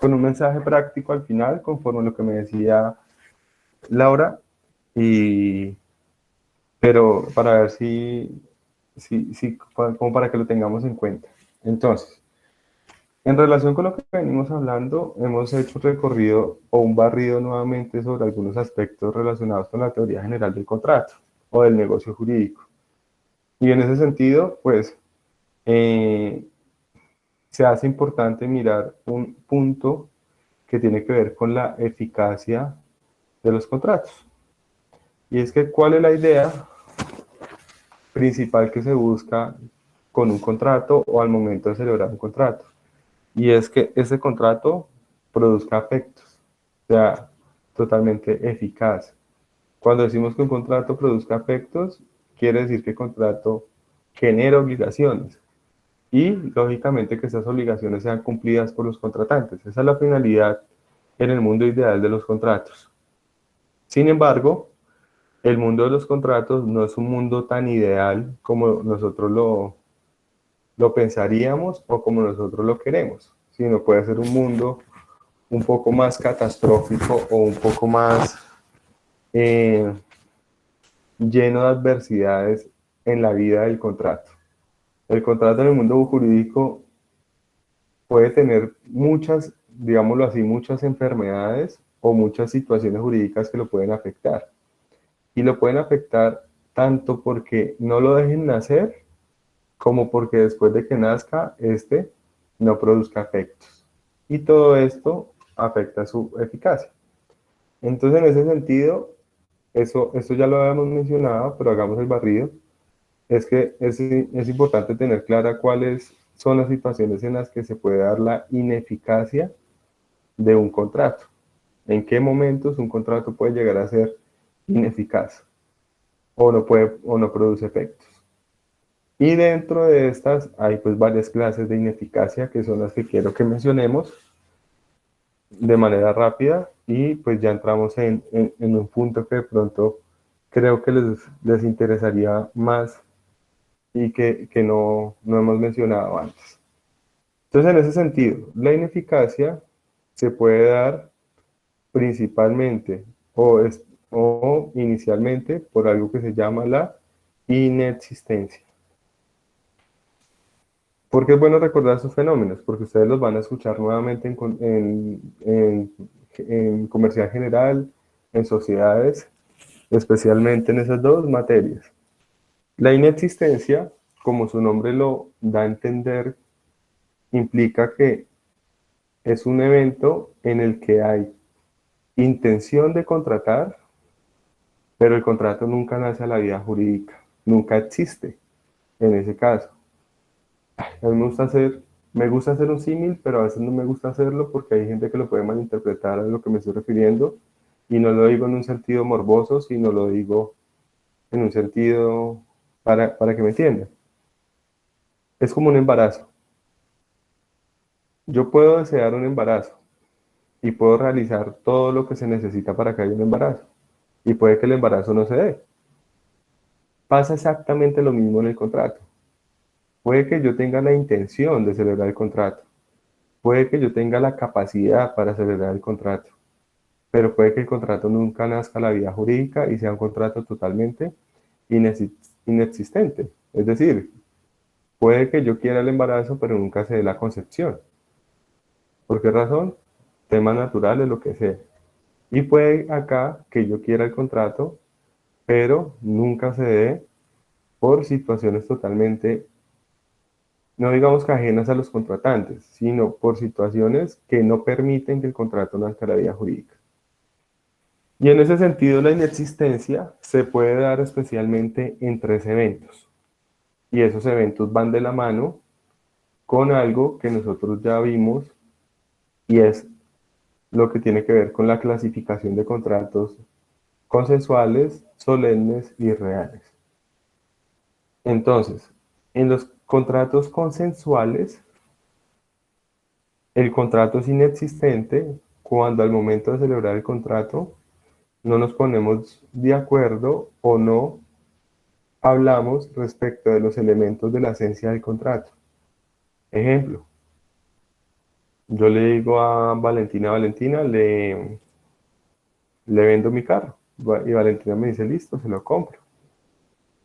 con un mensaje práctico al final, conforme a lo que me decía Laura, y, pero para ver si, como para que lo tengamos en cuenta. Entonces, en relación con lo que venimos hablando, hemos hecho un recorrido o un barrido nuevamente sobre algunos aspectos relacionados con la teoría general del contrato o del negocio jurídico. Y en ese sentido, pues, eh, se hace importante mirar un punto que tiene que ver con la eficacia de los contratos. Y es que, ¿cuál es la idea principal que se busca con un contrato o al momento de celebrar un contrato? Y es que ese contrato produzca efectos, sea totalmente eficaz. Cuando decimos que un contrato produzca efectos, quiere decir que el contrato genera obligaciones y, lógicamente, que esas obligaciones sean cumplidas por los contratantes. Esa es la finalidad en el mundo ideal de los contratos. Sin embargo, el mundo de los contratos no es un mundo tan ideal como nosotros lo pensaríamos o como nosotros lo queremos, sino puede ser un mundo un poco más catastrófico o un poco más eh, lleno de adversidades en la vida del contrato. El contrato en el mundo jurídico puede tener muchas, digámoslo así, muchas enfermedades o muchas situaciones jurídicas que lo pueden afectar. Y lo pueden afectar tanto porque no lo dejen nacer, como porque después de que nazca, este no produzca efectos. Y todo esto afecta su eficacia. Entonces, en ese sentido, eso ya lo habíamos mencionado, pero hagamos el barrido. Es que es importante tener clara cuáles son las situaciones en las que se puede dar la ineficacia de un contrato. En qué momentos un contrato puede llegar a ser ineficaz o no produce efectos. Y dentro de estas hay pues varias clases de ineficacia que son las que quiero que mencionemos de manera rápida y pues ya entramos en un punto que de pronto creo que les interesaría más y que no hemos mencionado antes. Entonces, en ese sentido, la ineficacia se puede dar principalmente o inicialmente por algo que se llama la inexistencia. ¿Por qué es bueno recordar esos fenómenos? Porque ustedes los van a escuchar nuevamente en comercial general, en sociedades, especialmente en esas dos materias. La inexistencia, como su nombre lo da a entender, implica que es un evento en el que hay intención de contratar, pero el contrato nunca nace a la vida jurídica, nunca existe en ese caso. A mí me gusta hacer un símil, pero a veces no me gusta hacerlo porque hay gente que lo puede malinterpretar a lo que me estoy refiriendo y no lo digo en un sentido morboso, sino lo digo en un sentido para que me entiendan. Es como un embarazo. Yo puedo desear un embarazo y puedo realizar todo lo que se necesita para que haya un embarazo y puede que el embarazo no se dé. Pasa exactamente lo mismo en el contrato. Puede que yo tenga la intención de celebrar el contrato, puede que yo tenga la capacidad para celebrar el contrato, pero puede que el contrato nunca nazca a la vida jurídica y sea un contrato totalmente inexistente. Es decir, puede que yo quiera el embarazo, pero nunca se dé la concepción. ¿Por qué razón? Temas naturales, lo que sea. Y puede acá que yo quiera el contrato, pero nunca se dé por situaciones totalmente, no digamos que ajenas a los contratantes, sino por situaciones que no permiten que el contrato nazca a la vida jurídica. Y en ese sentido, la inexistencia se puede dar especialmente en tres eventos. Y esos eventos van de la mano con algo que nosotros ya vimos y es lo que tiene que ver con la clasificación de contratos consensuales, solemnes y reales. Entonces, en los contratos consensuales, el contrato es inexistente cuando al momento de celebrar el contrato no nos ponemos de acuerdo o no hablamos respecto de los elementos de la esencia del contrato. Ejemplo, Yo le digo a Valentina, Valentina, le vendo mi carro. Y Valentina me dice, listo, se lo compro.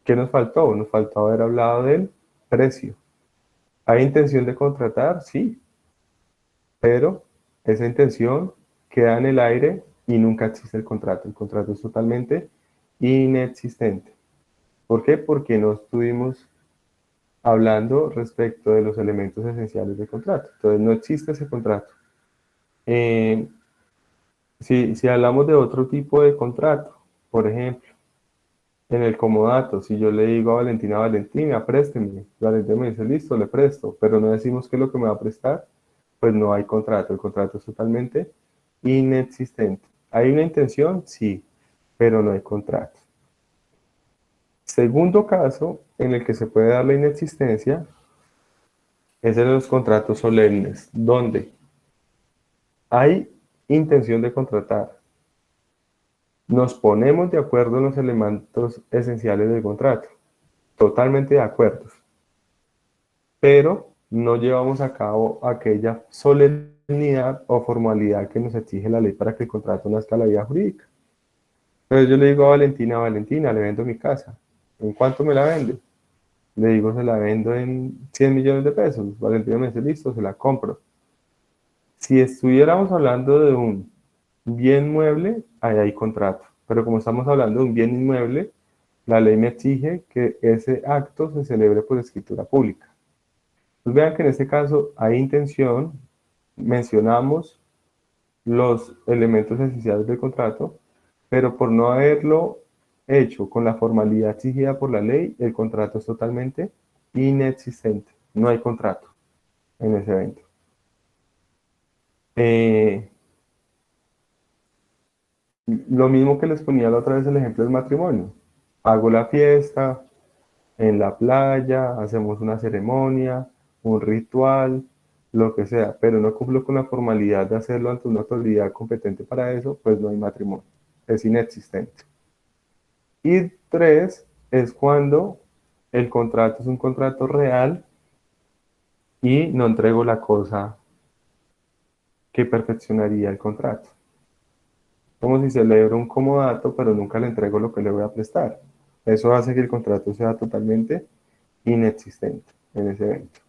¿Qué nos faltó? Nos faltó haber hablado del precio. ¿Hay intención de contratar? Sí, pero esa intención queda en el aire y nunca existe el contrato. El contrato es totalmente inexistente. ¿Por qué? Porque no estuvimos hablando respecto de los elementos esenciales del contrato. Entonces no existe ese contrato. Eh, si hablamos de otro tipo de contrato, por ejemplo, en el comodato, si yo le digo a Valentina, Valentina, présteme, Valentina me dice, listo, le presto, pero no decimos qué es lo que me va a prestar, pues no hay contrato. El contrato es totalmente inexistente. ¿Hay una intención? Sí, pero no hay contrato. Segundo caso en el que se puede dar la inexistencia es en los contratos solemnes, donde hay intención de contratar. Nos ponemos de acuerdo en los elementos esenciales del contrato, totalmente de acuerdo, pero no llevamos a cabo aquella solemnidad o formalidad que nos exige la ley para que el contrato nazca a la vida jurídica. Entonces yo le digo a Valentina, Valentina, le vendo mi casa. ¿En cuánto me la vende? Le digo, se la vendo en 100 millones de pesos. Valentina me dice, listo, se la compro. Si estuviéramos hablando de un bien mueble, ahí hay contrato. Pero como estamos hablando de un bien inmueble, la ley me exige que ese acto se celebre por escritura pública. Pues vean que en este caso hay intención, mencionamos los elementos esenciales del contrato, pero por no haberlo hecho con la formalidad exigida por la ley, el contrato es totalmente inexistente. No hay contrato en ese evento. Eh, lo mismo que les ponía la otra vez el ejemplo del matrimonio. Hago la fiesta en la playa, hacemos una ceremonia, un ritual, lo que sea, pero no cumplo con la formalidad de hacerlo ante una autoridad competente para eso, pues no hay matrimonio. Es inexistente. Y tres, es cuando el contrato es un contrato real y no entrego la cosa que perfeccionaría el contrato. Como si celebro un comodato, pero nunca le entrego lo que le voy a prestar. Eso hace que el contrato sea totalmente inexistente en ese evento.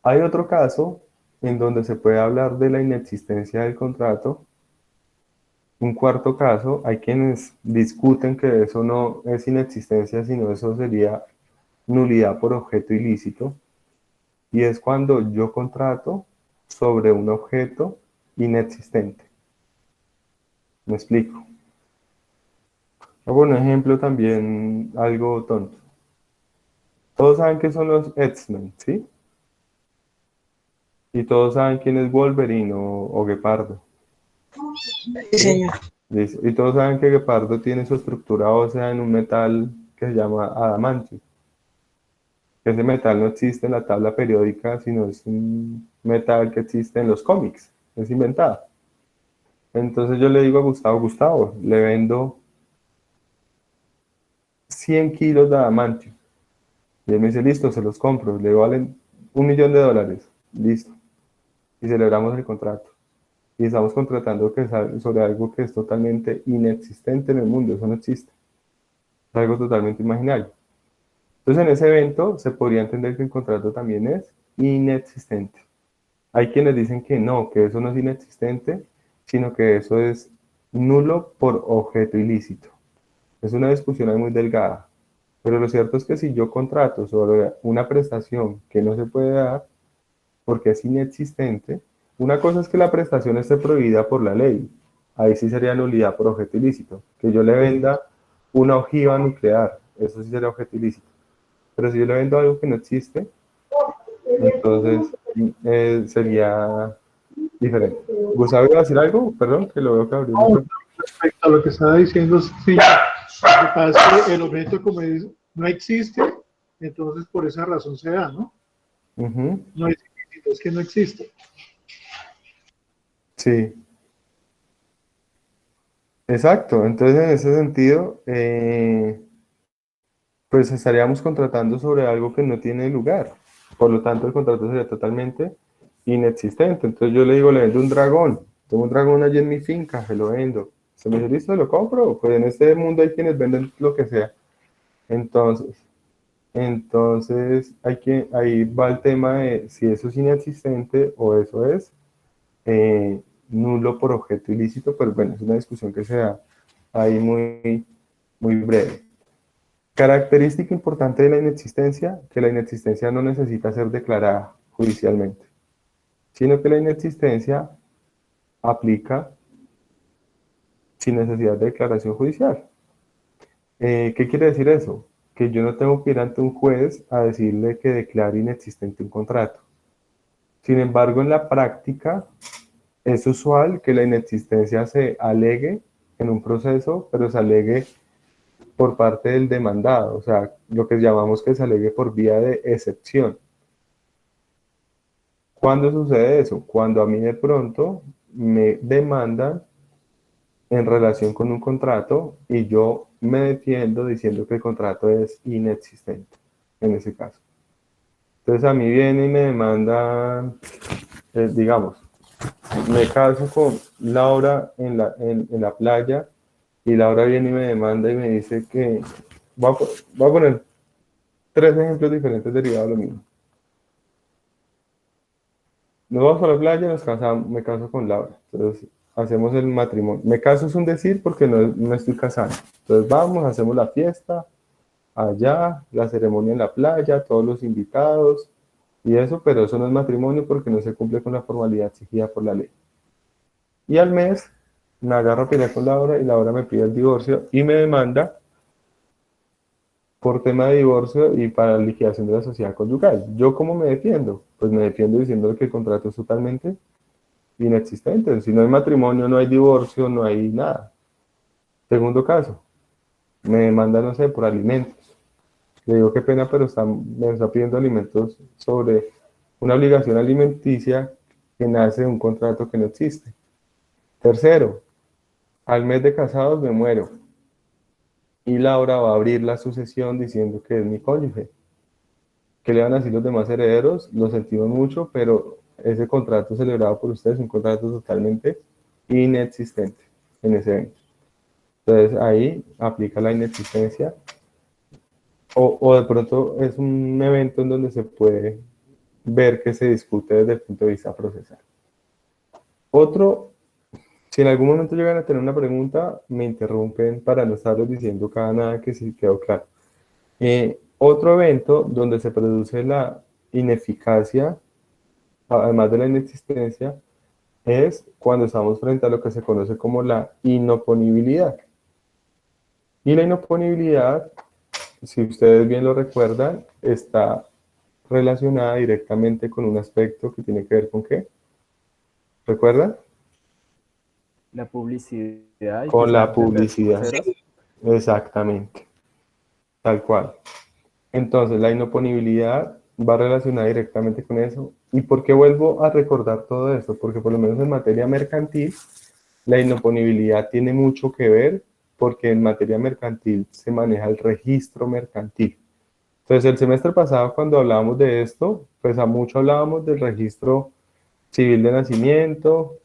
Hay otro caso en donde se puede hablar de la inexistencia del contrato. Un cuarto caso, hay quienes discuten que eso no es inexistencia, sino eso sería nulidad por objeto ilícito. Y es cuando yo contrato sobre un objeto inexistente. Me explico. Hago un ejemplo también algo tonto. Todos saben qué son los X-Men, ¿sí? Y todos saben quién es Wolverine o Guepardo. Sí, ¿Sí? señor. Listo. Y todos saben que Guepardo tiene su estructura ósea en un metal que se llama adamantio. Ese metal no existe en la tabla periódica, sino es un metal que existe en los cómics. Es inventado. Entonces yo le digo a Gustavo, Gustavo, le vendo 100 kilos de adamantio. Y él me dice, listo, se los compro. Le valen $1.000.000. Listo. Y celebramos el contrato. Y estamos contratando sobre algo que es totalmente inexistente en el mundo. Eso no existe. Es algo totalmente imaginario. Entonces, en ese evento se podría entender que el contrato también es inexistente. Hay quienes dicen que eso no es inexistente, sino que eso es nulo por objeto ilícito. Es una discusión ahí muy delgada. Pero lo cierto es que si yo contrato sobre una prestación que no se puede dar porque es inexistente, una cosa es que la prestación esté prohibida por la ley. Ahí sí sería nulidad por objeto ilícito. Que yo le venda una ojiva nuclear, eso sí sería objeto ilícito. Pero si yo le vendo algo que no existe, entonces sería diferente. ¿Gustavo iba a decir algo? Perdón, que lo veo que abrió el micrófono. Respecto a lo que estaba diciendo, sí, lo que pasa es que el objeto, como dice, no existe, entonces por esa razón se da, ¿no? Ujú, No es ilícito, es que no existe. sí, exacto. Entonces, en ese sentido, pues estaríamos contratando sobre algo que no tiene lugar. Por lo tanto, el contrato sería totalmente inexistente. Entonces yo le digo, le vendo un dragón. Tengo un dragón allí en mi finca, se lo vendo. Se me dice, listo, lo compro. Pues en este mundo hay quienes venden lo que sea. Entonces, ahí va el tema de si eso es inexistente o eso es nulo por objeto ilícito, pues bueno, es una discusión que se da ahí muy breve. Característica importante de la inexistencia, que la inexistencia no necesita ser declarada judicialmente, sino que la inexistencia aplica sin necesidad de declaración judicial. ¿Qué quiere decir eso? Que yo no tengo que ir ante un juez a decirle que declare inexistente un contrato. Sin embargo, en la práctica es usual que la inexistencia se alegue en un proceso, pero se alegue por parte del demandado, o sea, lo que llamamos que se alegue por vía de excepción. ¿Cuándo sucede eso? Cuando a mí de pronto me demandan en relación con un contrato y yo me defiendo diciendo que el contrato es inexistente, en ese caso. Entonces a mí viene y me demandan, digamos, me caso con Laura en la playa y Laura viene y me demanda y me dice que, voy a poner tres ejemplos diferentes derivados de lo mismo. Nos vamos a la playa, nos casamos, me caso con Laura. Entonces, hacemos el matrimonio. Me caso es un decir porque no estoy casado. Entonces, vamos, hacemos la fiesta allá, la ceremonia en la playa, todos los invitados y eso, pero eso no es matrimonio porque no se cumple con la formalidad exigida por la ley. Y al mes, me agarro a pelear con Laura y Laura me pide el divorcio y me demanda por tema de divorcio y para la liquidación de la sociedad conyugal. ¿Yo cómo me defiendo? Pues me defiendo diciendo que el contrato es totalmente inexistente. Si no hay matrimonio, no hay divorcio, no hay nada. Segundo caso, me demanda, no sé, por alimentos. Le digo, qué pena, pero me está pidiendo alimentos sobre una obligación alimenticia que nace de un contrato que no existe. Tercero, al mes de casados me muero. Y Laura va a abrir la sucesión diciendo que es mi cónyuge. ¿Qué le van a decir los demás herederos? Lo sentimos mucho, pero ese contrato celebrado por ustedes es un contrato totalmente inexistente en ese evento. Entonces ahí aplica la inexistencia o de pronto es un evento en donde se puede ver que se discute desde el punto de vista procesal. Otro, si en algún momento llegan a tener una pregunta, me interrumpen para no estarles diciendo cada nada que sí quedó claro. Otro evento donde se produce la ineficacia, además de la inexistencia, es cuando estamos frente a lo que se conoce como la inoponibilidad. Y la inoponibilidad, si ustedes bien lo recuerdan, está relacionada directamente con un aspecto que tiene que ver con ¿qué? ¿Recuerdan? La publicidad y Con quizás la vender publicidad. terceros. Exactamente, tal cual. Entonces, la inoponibilidad va relacionada directamente con eso. ¿Y por qué vuelvo a recordar todo esto? Porque por lo menos en materia mercantil, la inoponibilidad tiene mucho que ver porque en materia mercantil se maneja el registro mercantil. Entonces, el semestre pasado cuando hablábamos de esto, pues a mucho hablábamos del registro civil de nacimiento,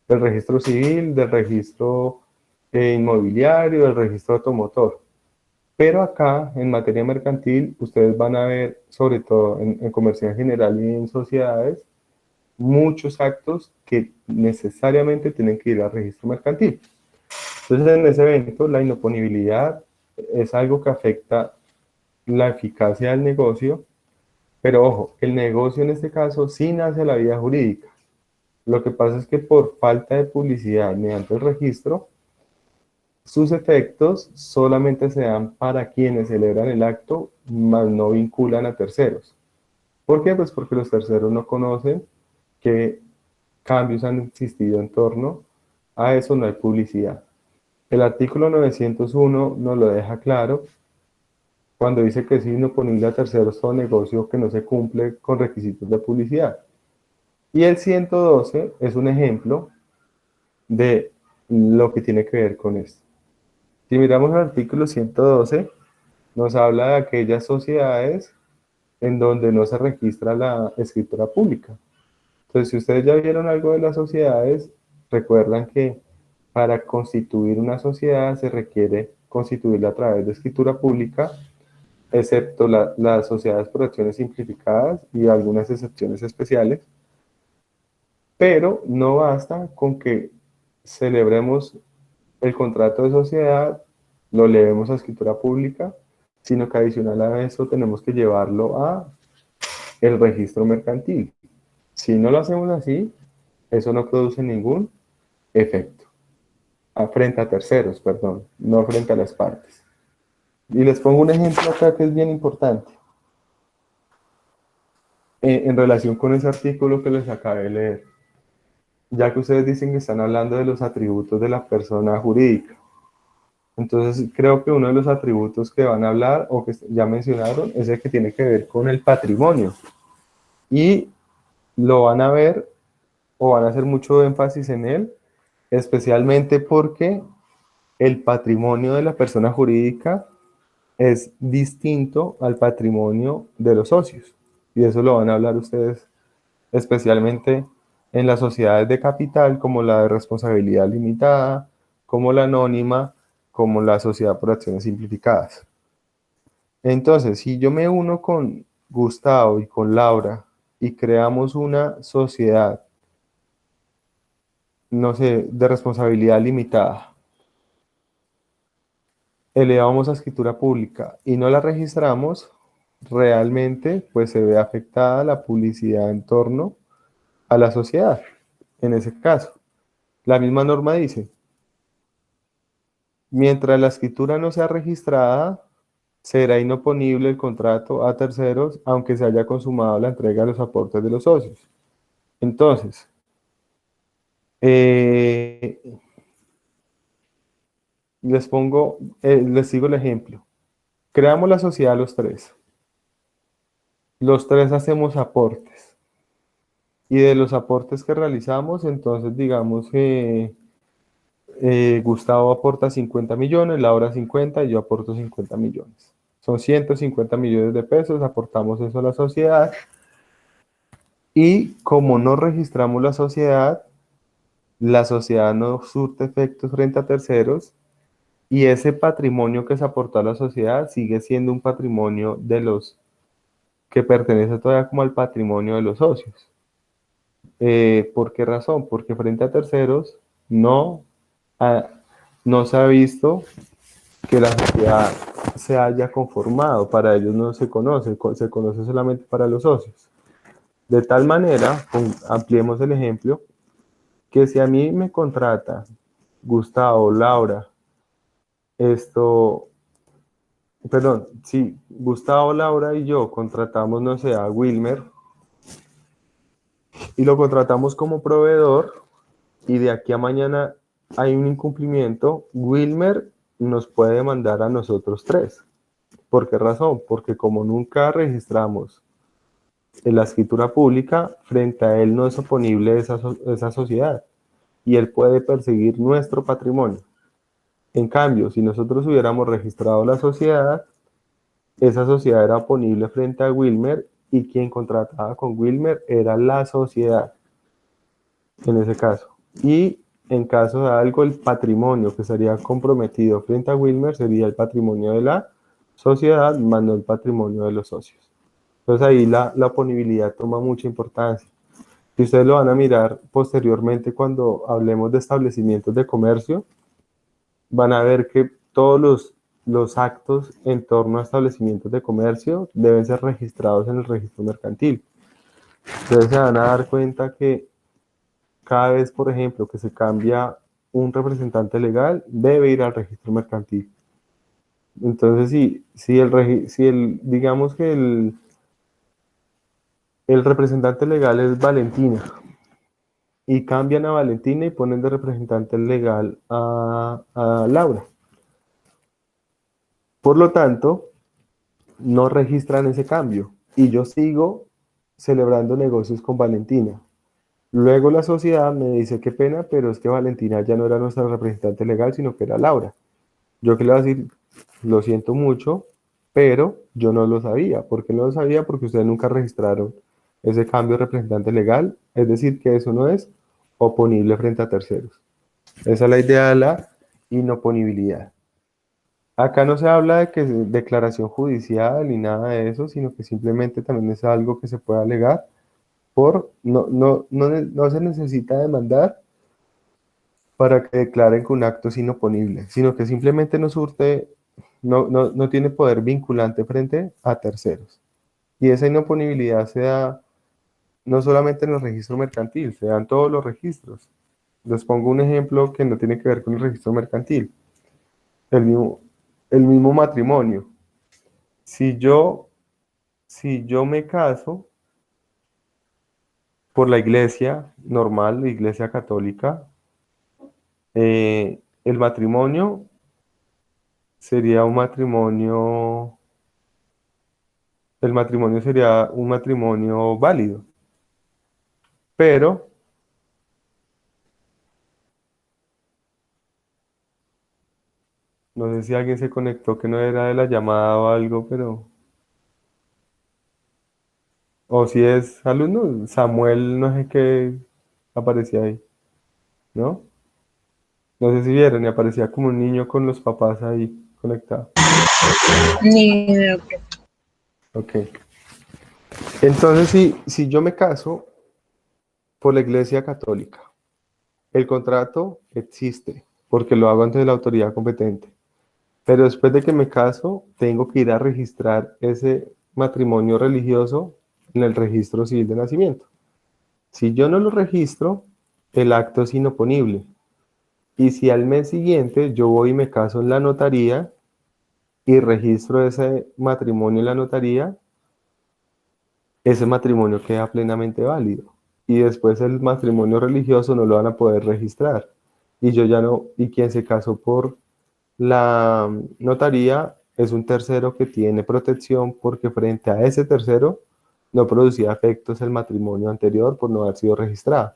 del registro civil, del registro inmobiliario, del registro automotor. Pero acá, en materia mercantil, ustedes van a ver, sobre todo en comercio en general y en sociedades, muchos actos que necesariamente tienen que ir al registro mercantil. Entonces, en ese evento, la inoponibilidad es algo que afecta la eficacia del negocio, pero ojo, el negocio en este caso sí nace a la vía jurídica. Lo que pasa es que por falta de publicidad mediante el registro, sus efectos solamente se dan para quienes celebran el acto, mas no vinculan a terceros. ¿Por qué? Pues porque los terceros no conocen qué cambios han existido en torno a eso, no hay publicidad. El artículo 901 nos lo deja claro cuando dice que es inoponible a terceros todo negocio que no se cumple con requisitos de publicidad. Y el 112 es un ejemplo de lo que tiene que ver con esto. Si miramos el artículo 112, nos habla de aquellas sociedades en donde no se registra la escritura pública. Entonces, si ustedes ya vieron algo de las sociedades, recuerdan que para constituir una sociedad se requiere constituirla a través de escritura pública, excepto las sociedades por acciones simplificadas y algunas excepciones especiales, pero no basta con que celebremos el contrato de sociedad, lo leemos a escritura pública, sino que adicional a eso tenemos que llevarlo a el registro mercantil. Si no lo hacemos así, eso no produce ningún efecto. Frente a terceros, perdón, no frente a las partes. Y les pongo un ejemplo acá que es bien importante. En relación con ese artículo que les acabé de leer, ya que ustedes dicen que están hablando de los atributos de la persona jurídica. Entonces, creo que uno de los atributos que van a hablar o que ya mencionaron es el que tiene que ver con el patrimonio. Y lo van a ver o van a hacer mucho énfasis en él, especialmente porque el patrimonio de la persona jurídica es distinto al patrimonio de los socios. Y eso lo van a hablar ustedes especialmente en las sociedades de capital, como la de responsabilidad limitada, como la anónima, como la sociedad por acciones simplificadas. Entonces, si yo me uno con Gustavo y con Laura y creamos una sociedad, no sé, de responsabilidad limitada, elevamos a escritura pública y no la registramos, realmente pues se ve afectada la publicidad en torno a la sociedad, en ese caso. La misma norma dice, mientras la escritura no sea registrada, será inoponible el contrato a terceros, aunque se haya consumado la entrega de los aportes de los socios. Entonces, les sigo el ejemplo. Creamos la sociedad los tres. Los tres hacemos aportes. Y de los aportes que realizamos, entonces digamos que Gustavo aporta 50 millones, Laura 50 y yo aporto 50 millones. Son 150 millones de pesos, aportamos eso a la sociedad. Y como no registramos la sociedad no surte efectos frente a terceros y ese patrimonio que se aportó a la sociedad sigue siendo un patrimonio de los que pertenece todavía como al patrimonio de los socios. ¿Por qué razón? Porque frente a terceros no se ha visto que la sociedad se haya conformado, para ellos no se conoce, se conoce solamente para los socios. De tal manera, ampliemos el ejemplo, que si a mí me contrata Gustavo, Laura, si Gustavo, Laura y yo contratamos, no sé, a Wilmer, y lo contratamos como proveedor, y de aquí a mañana hay un incumplimiento, Wilmer nos puede demandar a nosotros tres. ¿Por qué razón? Porque como nunca registramos en la escritura pública, frente a él no es oponible esa sociedad y él puede perseguir nuestro patrimonio. En cambio, si nosotros hubiéramos registrado la sociedad, esa sociedad era oponible frente a Wilmer y quien contrataba con Wilmer era la sociedad en ese caso. Y en caso de algo, el patrimonio que sería comprometido frente a Wilmer sería el patrimonio de la sociedad, más no el patrimonio de los socios. Entonces ahí la oponibilidad toma mucha importancia. Si ustedes lo van a mirar posteriormente cuando hablemos de establecimientos de comercio, van a ver que todos los actos en torno a establecimientos de comercio deben ser registrados en el registro mercantil. Ustedes se van a dar cuenta que cada vez, por ejemplo, que se cambia un representante legal, debe ir al registro mercantil. Entonces, digamos que el representante legal es Valentina, y cambian a Valentina y ponen de representante legal a Laura. Por lo tanto, no registran ese cambio, y yo sigo celebrando negocios con Valentina. Luego la sociedad me dice, qué pena, pero es que Valentina ya no era nuestra representante legal, sino que era Laura. Yo que le voy a decir, lo siento mucho, pero yo no lo sabía. ¿Por qué no lo sabía? Porque ustedes nunca registraron ese cambio representante legal, es decir, que eso no es oponible frente a terceros. Esa es la idea de la inoponibilidad. Acá no se habla de que es declaración judicial ni nada de eso, sino que simplemente también es algo que se puede alegar no se necesita demandar para que declaren que un acto es inoponible, sino que simplemente no tiene poder vinculante frente a terceros. Y esa inoponibilidad se da no solamente en el registro mercantil, se da en todos los registros. Les pongo un ejemplo que no tiene que ver con el registro mercantil. El mismo, el mismo matrimonio. Si yo, si yo me caso por la iglesia normal, la iglesia católica, el matrimonio sería un matrimonio, el matrimonio sería un matrimonio válido, pero no sé si alguien se conectó que no era de la llamada o algo, pero, o si es alumno, Samuel, no sé qué aparecía ahí, ¿no? No sé si vieron, y aparecía como un niño con los papás ahí conectado. Ni idea. Ok. Entonces, si yo me caso por la iglesia católica, el contrato existe porque lo hago ante la autoridad competente. Pero después de que me caso, tengo que ir a registrar ese matrimonio religioso en el registro civil de nacimiento. Si yo no lo registro, el acto es inoponible. Y si al mes siguiente yo voy y me caso en la notaría y registro ese matrimonio en la notaría, ese matrimonio queda plenamente válido. Y después el matrimonio religioso no lo van a poder registrar. Y yo ya no, y quien se casó por la notaría es un tercero que tiene protección porque frente a ese tercero no producía efectos el matrimonio anterior por no haber sido registrado.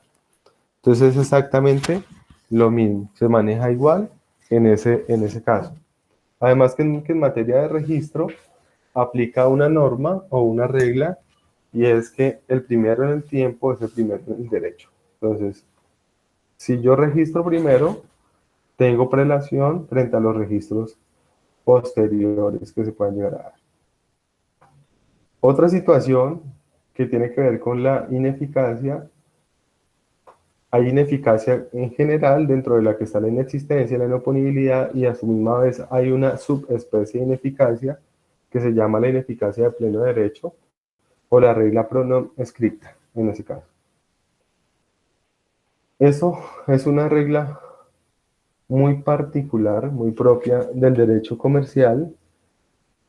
Entonces es exactamente lo mismo, se maneja igual en ese caso. Además que en materia de registro aplica una norma o una regla y es que el primero en el tiempo es el primero en el derecho. Entonces, si yo registro primero, tengo prelación frente a los registros posteriores que se puedan llegar a dar. Otra situación que tiene que ver con la ineficacia, hay ineficacia en general dentro de la que está la inexistencia, la inoponibilidad y a su misma vez hay una subespecie de ineficacia que se llama la ineficacia de pleno derecho o la regla pronom escrita en ese caso. Eso es una regla muy particular, muy propia del derecho comercial,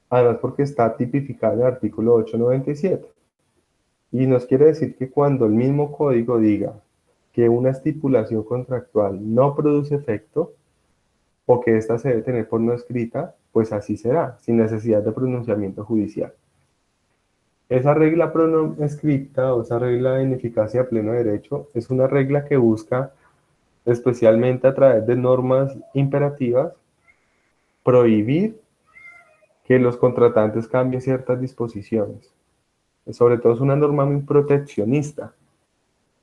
además porque está tipificada en el artículo 897. Y nos quiere decir que cuando el mismo código diga que una estipulación contractual no produce efecto o que ésta se debe tener por no escrita, pues así será, sin necesidad de pronunciamiento judicial. Esa regla pronom escrita o esa regla de ineficacia de pleno derecho es una regla que busca, especialmente a través de normas imperativas, prohibir que los contratantes cambien ciertas disposiciones. Sobre todo es una norma muy proteccionista,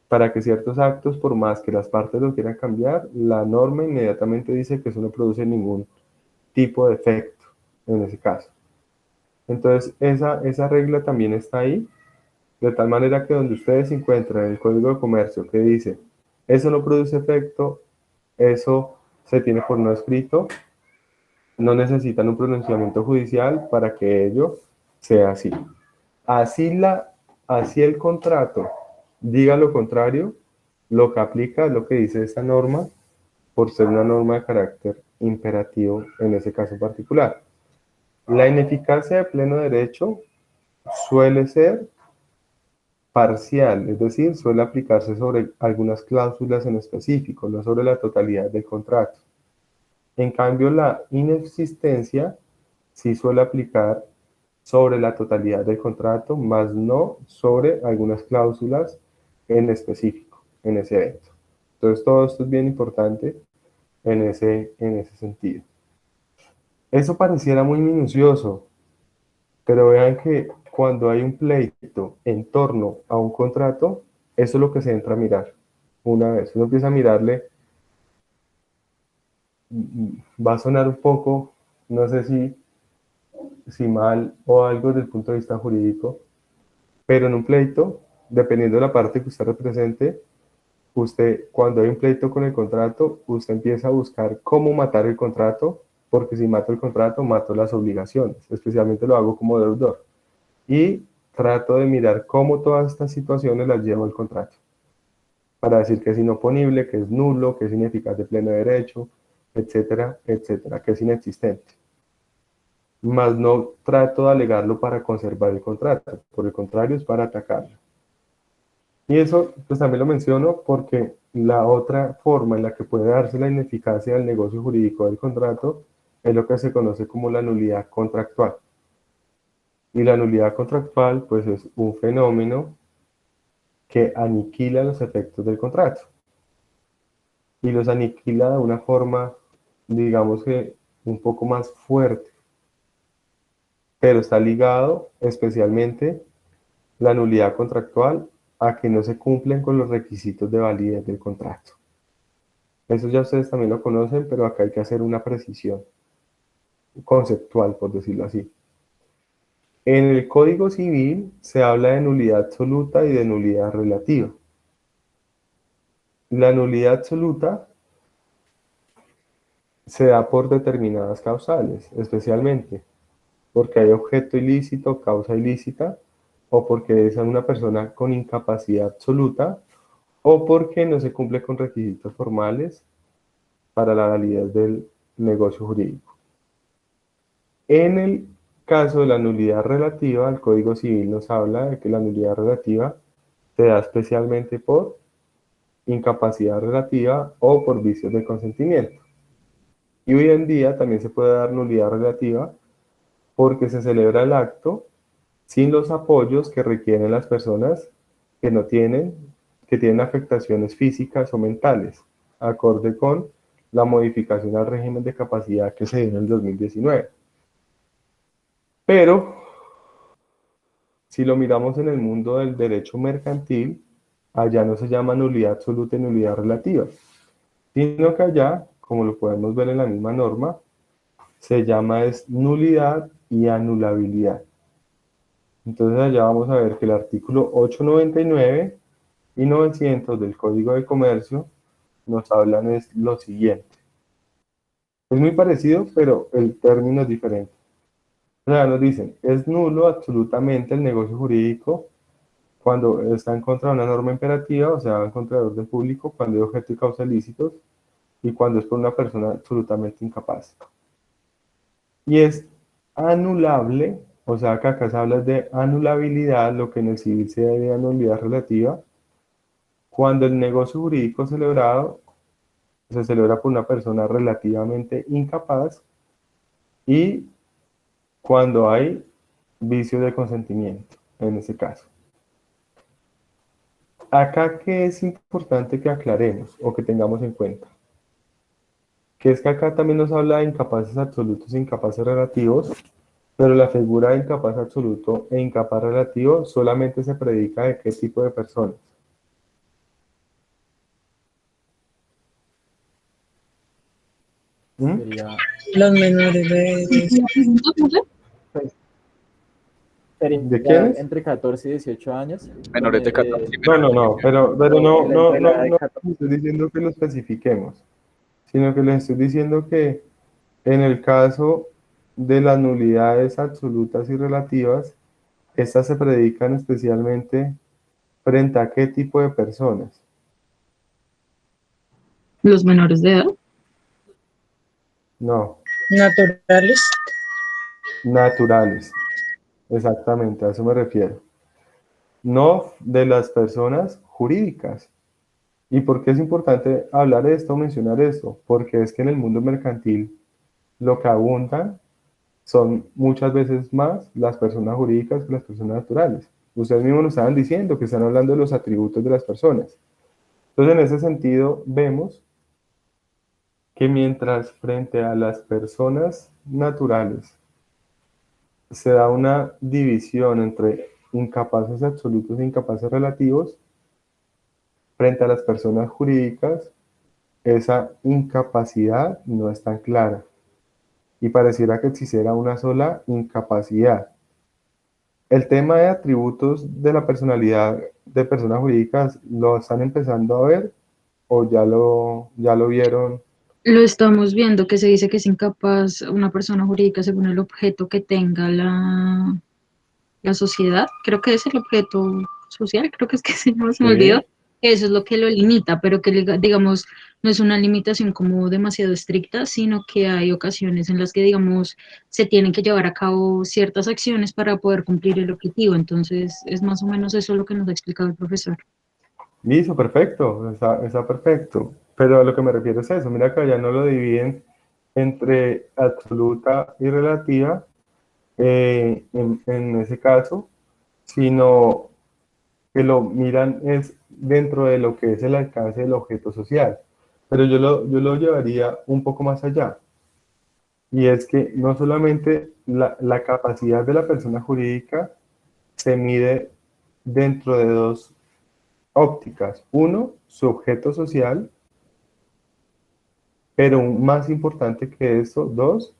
para que ciertos actos, por más que las partes lo quieran cambiar, la norma inmediatamente dice que eso no produce ningún tipo de efecto en ese caso. Entonces, esa regla también está ahí, de tal manera que donde ustedes encuentran el Código de Comercio que dice, eso no produce efecto, eso se tiene por no escrito, no necesitan un pronunciamiento judicial para que ello sea así. Así, así el contrato diga lo contrario, lo que aplica es lo que dice esta norma, por ser una norma de carácter imperativo en ese caso particular. La ineficacia de pleno derecho suele ser parcial, es decir, suele aplicarse sobre algunas cláusulas en específico, no sobre la totalidad del contrato. En cambio, la inexistencia sí suele aplicar sobre la totalidad del contrato, más no sobre algunas cláusulas en específico, en ese evento. Entonces, todo esto es bien importante en ese sentido. Eso pareciera muy minucioso, pero vean que cuando hay un pleito en torno a un contrato, eso es lo que se entra a mirar. Una vez uno empieza a mirarle, va a sonar un poco, no sé si mal o algo desde el punto de vista jurídico, pero en un pleito, dependiendo de la parte que usted represente, usted, cuando hay un pleito con el contrato, usted empieza a buscar cómo matar el contrato, porque si mato el contrato, mato las obligaciones, especialmente lo hago como deudor. Y trato de mirar cómo todas estas situaciones las llevo al contrato, para decir que es inoponible, que es nulo, que es ineficaz de pleno derecho, etcétera, etcétera, que es inexistente. Más no trato de alegarlo para conservar el contrato, por el contrario, es para atacarlo. Y eso pues también lo menciono porque la otra forma en la que puede darse la ineficacia del negocio jurídico del contrato es lo que se conoce como la nulidad contractual. Y la nulidad contractual pues es un fenómeno que aniquila los efectos del contrato. Y los aniquila de una forma, digamos que un poco más fuerte, pero está ligado especialmente la nulidad contractual a que no se cumplen con los requisitos de validez del contrato. Eso ya ustedes también lo conocen, pero acá hay que hacer una precisión conceptual, por decirlo así. En el Código Civil se habla de nulidad absoluta y de nulidad relativa. La nulidad absoluta se da por determinadas causales, especialmente porque hay objeto ilícito, causa ilícita, o porque es una persona con incapacidad absoluta, o porque no se cumple con requisitos formales para la validez del negocio jurídico. En el caso de la nulidad relativa, el Código Civil nos habla de que la nulidad relativa se da especialmente por incapacidad relativa o por vicios de consentimiento. Y hoy en día también se puede dar nulidad relativa porque se celebra el acto sin los apoyos que requieren las personas que no tienen, que tienen afectaciones físicas o mentales, acorde con la modificación al régimen de capacidad que se dio en el 2019. Pero, si lo miramos en el mundo del derecho mercantil, allá no se llama nulidad absoluta y nulidad relativa, sino que allá, como lo podemos ver en la misma norma, se llama es nulidad y anulabilidad. Entonces allá vamos a ver que el artículo 899 y 900 del Código de Comercio nos hablan es lo siguiente. Es muy parecido, pero el término es diferente. O sea, nos dicen, es nulo absolutamente el negocio jurídico cuando está en contra de una norma imperativa, o sea, en contra del orden público, cuando hay objeto y causa ilícitos, y cuando es por una persona absolutamente incapaz. Y es anulable, o sea, que acá se habla de anulabilidad, lo que en el civil se debe a nulidad relativa, cuando el negocio jurídico celebrado se celebra por una persona relativamente incapaz y cuando hay vicio de consentimiento, en ese caso. Acá que es importante que aclaremos o que tengamos en cuenta, que es que acá también nos habla de incapaces absolutos e incapaces relativos, pero la figura de incapaz absoluto e incapaz relativo solamente se predica de qué tipo de personas. ¿Mm? Sería, Los menores de edad. pues, ¿De sería quiénes? entre 14 y 18 años. Menores de 14 y No, no, menores de no, 18. pero no, Dentro no, de la no, edad de no 14. estoy diciendo que lo especifiquemos, sino que les estoy diciendo que en el caso de las nulidades absolutas y relativas, estas se predican especialmente frente a qué tipo de personas. Los menores de edad. No, Naturales. naturales, exactamente, a eso me refiero. No de las personas jurídicas. ¿Y por qué es importante hablar de esto, mencionar esto? Porque es que en el mundo mercantil lo que abundan son muchas veces más las personas jurídicas que las personas naturales. Ustedes mismos nos estaban diciendo que están hablando de los atributos de las personas. Entonces, en ese sentido, vemos que mientras frente a las personas naturales se da una división entre incapaces absolutos e incapaces relativos. Frente a las personas jurídicas, esa incapacidad no es tan clara y pareciera que existiera una sola incapacidad. El tema de atributos de la personalidad de personas jurídicas, ¿lo están empezando a ver o ya lo vieron? Lo estamos viendo, que se dice que es incapaz una persona jurídica según el objeto que tenga la sociedad. Creo que es el objeto social, creo que es que se me olvidó. Sí. Eso es lo que lo limita, pero que digamos, no es una limitación como demasiado estricta, sino que hay ocasiones en las que, digamos, se tienen que llevar a cabo ciertas acciones para poder cumplir el objetivo. Entonces, es más o menos eso lo que nos ha explicado el profesor. Listo, perfecto, está perfecto. Pero a lo que me refiero es eso. Mira que allá no lo dividen entre absoluta y relativa, en ese caso, sino que lo miran es dentro de lo que es el alcance del objeto social. Pero yo lo llevaría un poco más allá. Y es que no solamente la capacidad de la persona jurídica se mide dentro de dos ópticas. Uno, su objeto social, pero más importante que eso, dos,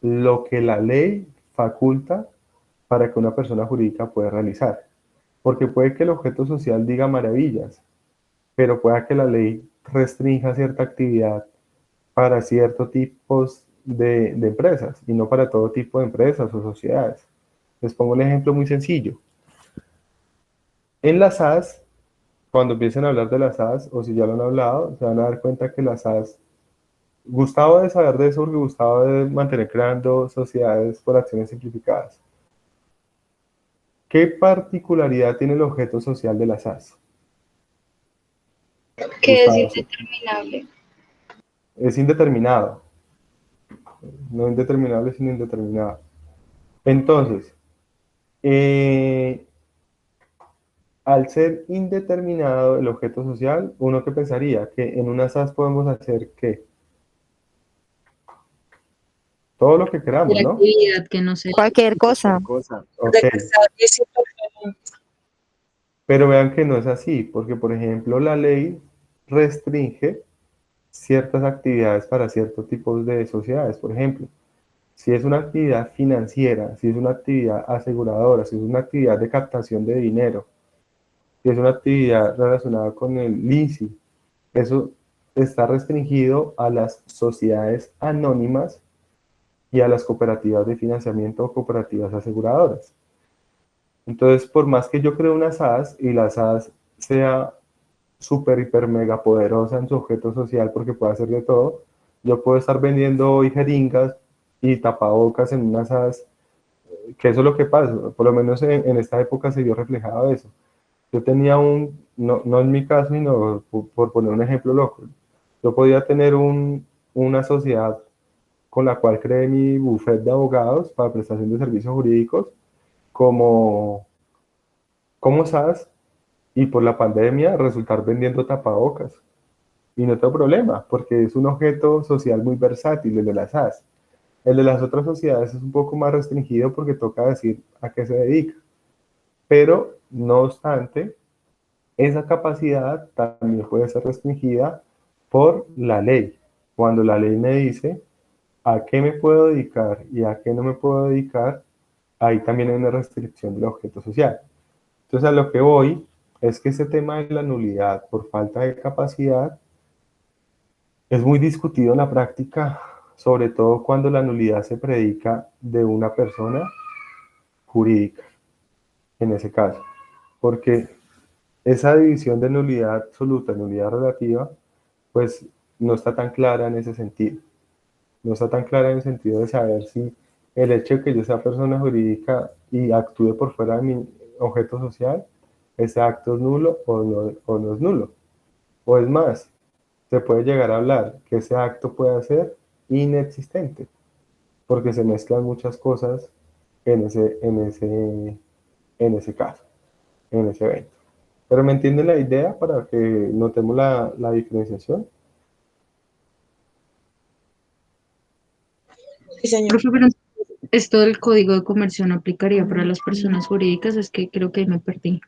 lo que la ley faculta para que una persona jurídica pueda realizar. Porque puede que el objeto social diga maravillas, pero pueda que la ley restrinja cierta actividad para ciertos tipos de empresas y no para todo tipo de empresas o sociedades. Les pongo un ejemplo muy sencillo. En las SAS, cuando empiecen a hablar de las SAS, o si ya lo han hablado, se van a dar cuenta que las SAS, Gustavo de saber de eso porque Gustavo de mantener creando sociedades por acciones simplificadas. ¿Qué particularidad tiene el objeto social de las SAS? Que es Gustavo, sí. indeterminable. Es indeterminado. No indeterminable, sino indeterminado. Entonces, al ser indeterminado el objeto social, uno que pensaría que en una SAS podemos hacer ¿qué? Todo lo que queramos, La ¿no? actividad que no se... Cualquier cosa. Cosa. Ok, pero vean que no es así, porque por ejemplo la ley restringe ciertas actividades para ciertos tipos de sociedades. Por ejemplo, si es una actividad financiera, si es una actividad aseguradora, si es una actividad de captación de dinero, si es una actividad relacionada con el leasing, eso está restringido a las sociedades anónimas y a las cooperativas de financiamiento o cooperativas aseguradoras. Entonces, por más que yo cree una SAS y la SAS sea súper, hiper, mega poderosa en su objeto social porque puede hacer de todo, yo puedo estar vendiendo hoy jeringas y tapabocas en una SAS, que eso es lo que pasa, por lo menos en esta época se vio reflejado eso. Yo tenía no en mi caso, sino por poner un ejemplo loco, yo podía tener una sociedad con la cual creé mi bufete de abogados para prestación de servicios jurídicos como, como SAS y por la pandemia resultar vendiendo tapabocas. Y no tengo problema, porque es un objeto social muy versátil el de las SAS. El de las otras sociedades es un poco más restringido porque toca decir a qué se dedica. Pero, no obstante, esa capacidad también puede ser restringida por la ley. Cuando la ley me dice a qué me puedo dedicar y a qué no me puedo dedicar, ahí también hay una restricción del objeto social. Entonces, a lo que voy es que ese tema de la nulidad por falta de capacidad es muy discutido en la práctica, sobre todo cuando la nulidad se predica de una persona jurídica, en ese caso, porque esa división de nulidad absoluta y nulidad relativa, pues no está tan clara en ese sentido. No está tan clara en el sentido de saber si el hecho de que yo sea persona jurídica y actúe por fuera de mi objeto social, ese acto es nulo o no es nulo. O es más, se puede llegar a hablar que ese acto puede ser inexistente, porque se mezclan muchas cosas en ese caso, en ese evento. Pero ¿me entienden la idea para que notemos la diferenciación? Sí, señor. Profe, pero Esto del código de comercio no aplicaría para las personas jurídicas, es que creo que ahí me perdí.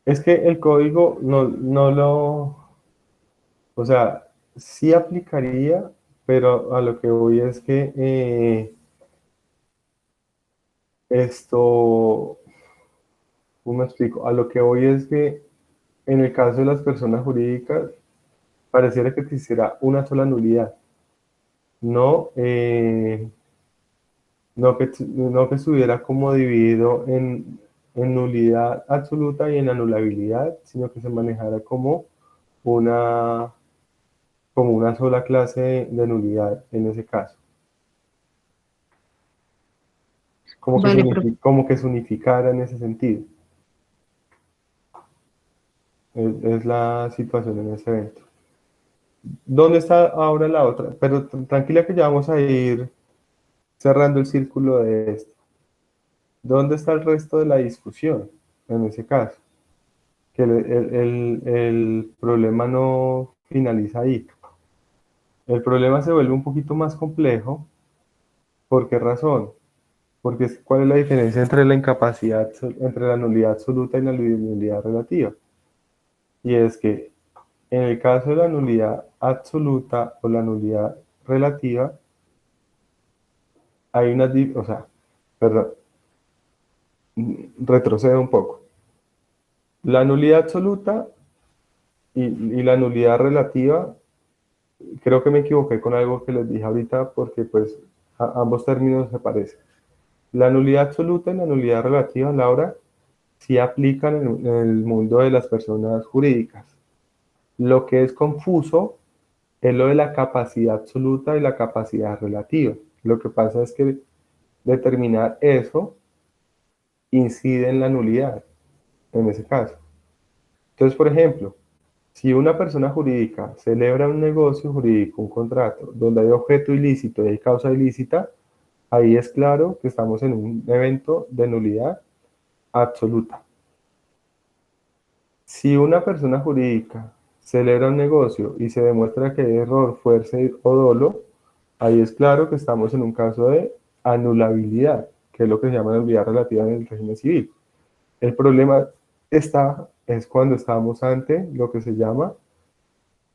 Es que el código o sea, sí aplicaría, pero a lo que voy es que esto, ¿cómo me explico? A lo que voy es que en el caso de las personas jurídicas, pareciera que existiera una sola nulidad, no, no que estuviera como dividido en nulidad absoluta y en anulabilidad, sino que se manejara una, como una sola clase de nulidad en ese caso. Vale, Como que se unificara en ese sentido. Es la situación en ese evento. ¿Dónde está ahora la otra? Pero tranquila que ya vamos a ir cerrando el círculo de esto. ¿Dónde está el resto de la discusión en ese caso? Que el problema no finaliza ahí. El problema se vuelve un poquito más complejo. ¿Por qué razón? Porque ¿cuál es la diferencia entre la incapacidad, entre la nulidad absoluta y la nulidad relativa? Y es que en el caso de la nulidad absoluta o la nulidad relativa, hay una, o sea, perdón, retrocedo un poco. La nulidad absoluta y la nulidad relativa, creo que me equivoqué con algo que les dije ahorita porque pues ambos términos se parecen. La nulidad absoluta y la nulidad relativa, Laura, sí aplican en el mundo de las personas jurídicas. Lo que es confuso es lo de la capacidad absoluta y la capacidad relativa. Lo que pasa es que determinar eso incide en la nulidad, en ese caso. Entonces, por ejemplo, si una persona jurídica celebra un negocio jurídico, un contrato, donde hay objeto ilícito y hay causa ilícita, ahí es claro que estamos en un evento de nulidad absoluta. Si una persona jurídica celebra un negocio y se demuestra que hay error, fuerza o dolo, ahí es claro que estamos en un caso de anulabilidad, que es lo que se llama nulidad relativa en el régimen civil. El problema es cuando estamos ante lo que se llama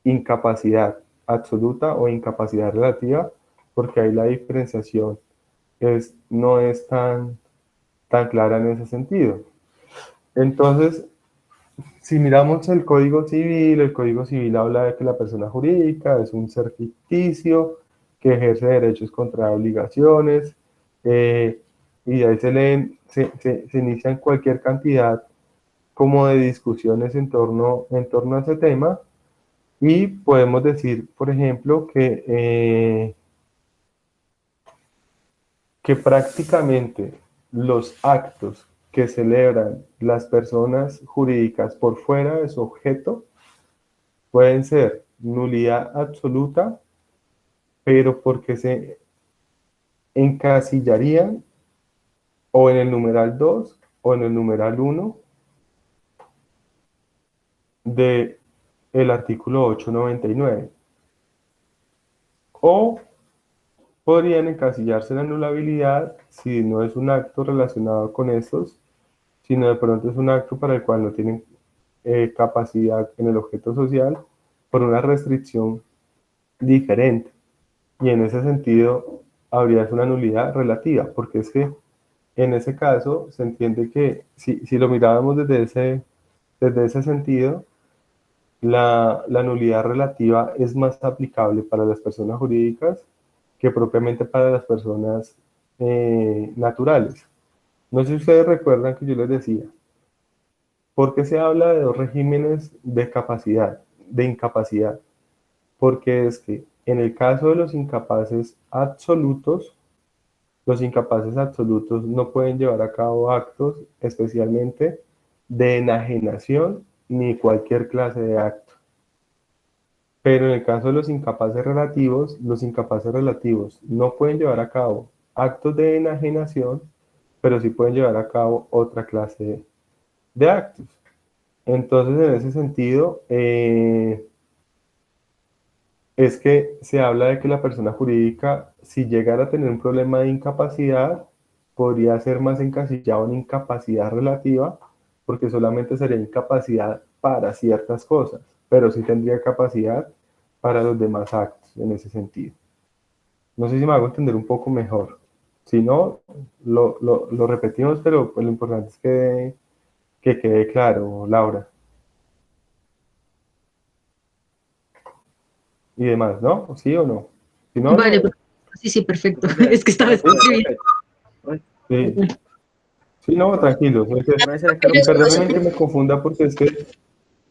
incapacidad absoluta o incapacidad relativa, porque ahí la diferenciación no es tan clara en ese sentido. Entonces, si miramos el Código Civil habla de que la persona jurídica es un ser ficticio que ejerce derechos contra obligaciones, y ahí se inician cualquier cantidad como de discusiones en torno a ese tema, y podemos decir, por ejemplo, que prácticamente los actos que celebran las personas jurídicas por fuera de su objeto pueden ser nulidad absoluta, pero porque se encasillarían o en el numeral 2 o en el numeral 1 de el artículo 899. O podrían encasillarse en la anulabilidad si no es un acto relacionado con estos, sino de pronto es un acto para el cual no tienen capacidad en el objeto social por una restricción diferente. Y en ese sentido habría una nulidad relativa, porque es que en ese caso se entiende que si lo mirábamos desde ese sentido, la nulidad relativa es más aplicable para las personas jurídicas que propiamente para las personas naturales. No sé si ustedes recuerdan que yo les decía, ¿por qué se habla de dos regímenes de capacidad, de incapacidad? Porque es que en el caso de los incapaces absolutos no pueden llevar a cabo actos, especialmente de enajenación ni cualquier clase de acto. Pero en el caso de los incapaces relativos no pueden llevar a cabo actos de enajenación, pero sí pueden llevar a cabo otra clase de actos. Entonces, en ese sentido, es que se habla de que la persona jurídica, si llegara a tener un problema de incapacidad, podría ser más encasillado en incapacidad relativa, porque solamente sería incapacidad para ciertas cosas, pero sí tendría capacidad para los demás actos en ese sentido. No sé si me hago entender un poco mejor. Si no, lo repetimos, pero pues lo importante es que quede claro, Laura. Y demás, ¿no? ¿Sí o no? Si no, Vale, no. sí, sí, perfecto. O sea, Es que estaba escribiendo. Uy, Sí, sí, no, tranquilo. no será que Y perdónenme que me confunda porque es que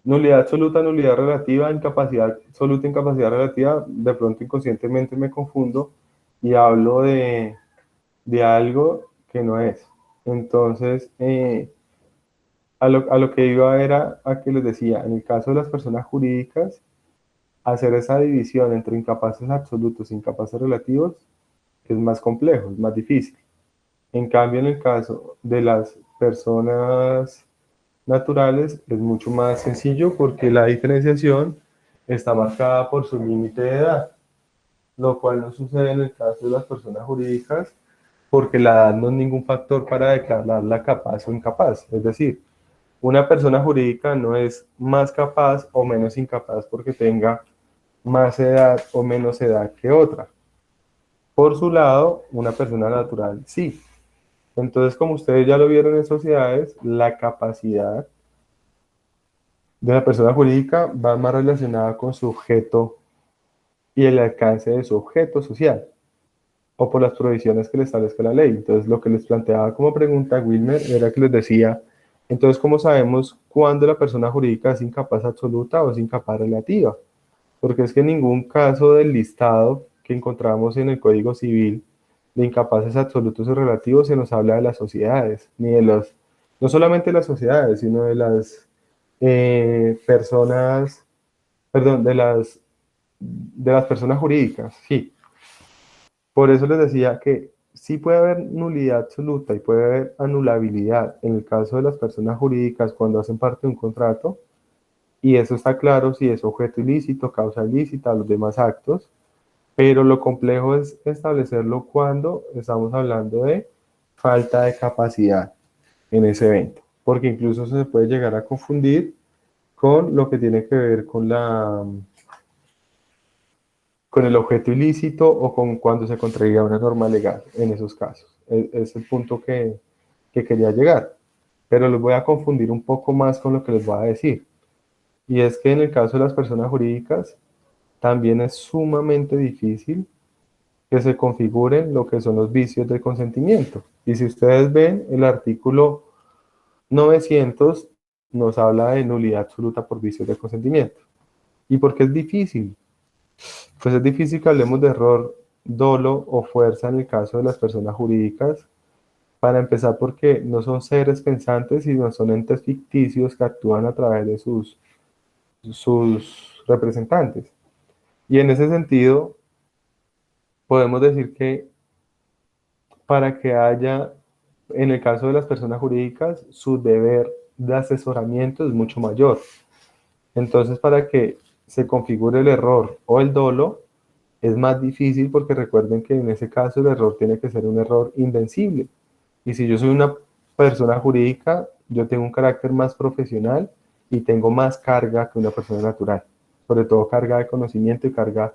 nulidad absoluta, nulidad relativa, incapacidad absoluta, incapacidad relativa, de pronto inconscientemente me confundo y hablo de algo que no es. Entonces, a lo que iba era a que les decía, en el caso de las personas jurídicas, hacer esa división entre incapaces absolutos e incapaces relativos es más complejo, es más difícil. En cambio, en el caso de las personas naturales es mucho más sencillo porque la diferenciación está marcada por su límite de edad, lo cual no sucede en el caso de las personas jurídicas porque la edad no es ningún factor para declararla capaz o incapaz. Es decir, una persona jurídica no es más capaz o menos incapaz porque tenga más edad o menos edad que otra. Por su lado, una persona natural sí. Entonces, como ustedes ya lo vieron en sociedades, la capacidad de la persona jurídica va más relacionada con su objeto y el alcance de su objeto social, o por las provisiones que le establezca la ley. Entonces, lo que les planteaba como pregunta Wilmer era que les decía, entonces, ¿cómo sabemos cuándo la persona jurídica es incapaz absoluta o es incapaz relativa? Porque es que en ningún caso del listado que encontramos en el Código Civil de incapaces absolutos o relativos se nos habla de las sociedades, ni de los, no solamente de las sociedades, sino de las personas, perdón, de las personas jurídicas, sí. Por eso les decía que sí puede haber nulidad absoluta y puede haber anulabilidad en el caso de las personas jurídicas cuando hacen parte de un contrato, y eso está claro si es objeto ilícito, causa ilícita, los demás actos, pero lo complejo es establecerlo cuando estamos hablando de falta de capacidad en ese evento, porque incluso se puede llegar a confundir con lo que tiene que ver con el objeto ilícito o con cuando se contraría una norma legal en esos casos. Es el punto que quería llegar, pero los voy a confundir un poco más con lo que les voy a decir. Y es que en el caso de las personas jurídicas, también es sumamente difícil que se configuren lo que son los vicios del consentimiento. Y si ustedes ven, el artículo 900 nos habla de nulidad absoluta por vicios del consentimiento. ¿Y por qué es difícil? Pues es difícil que hablemos de error, dolo o fuerza en el caso de las personas jurídicas, para empezar porque no son seres pensantes, sino son entes ficticios que actúan a través de sus representantes. Y en ese sentido, podemos decir que para que haya, en el caso de las personas jurídicas, su deber de asesoramiento es mucho mayor. Entonces, para que se configure el error o el dolo, es más difícil porque recuerden que en ese caso el error tiene que ser un error invencible. Y si yo soy una persona jurídica, yo tengo un carácter más profesional y tengo más carga que una persona natural. Sobre todo carga de conocimiento y carga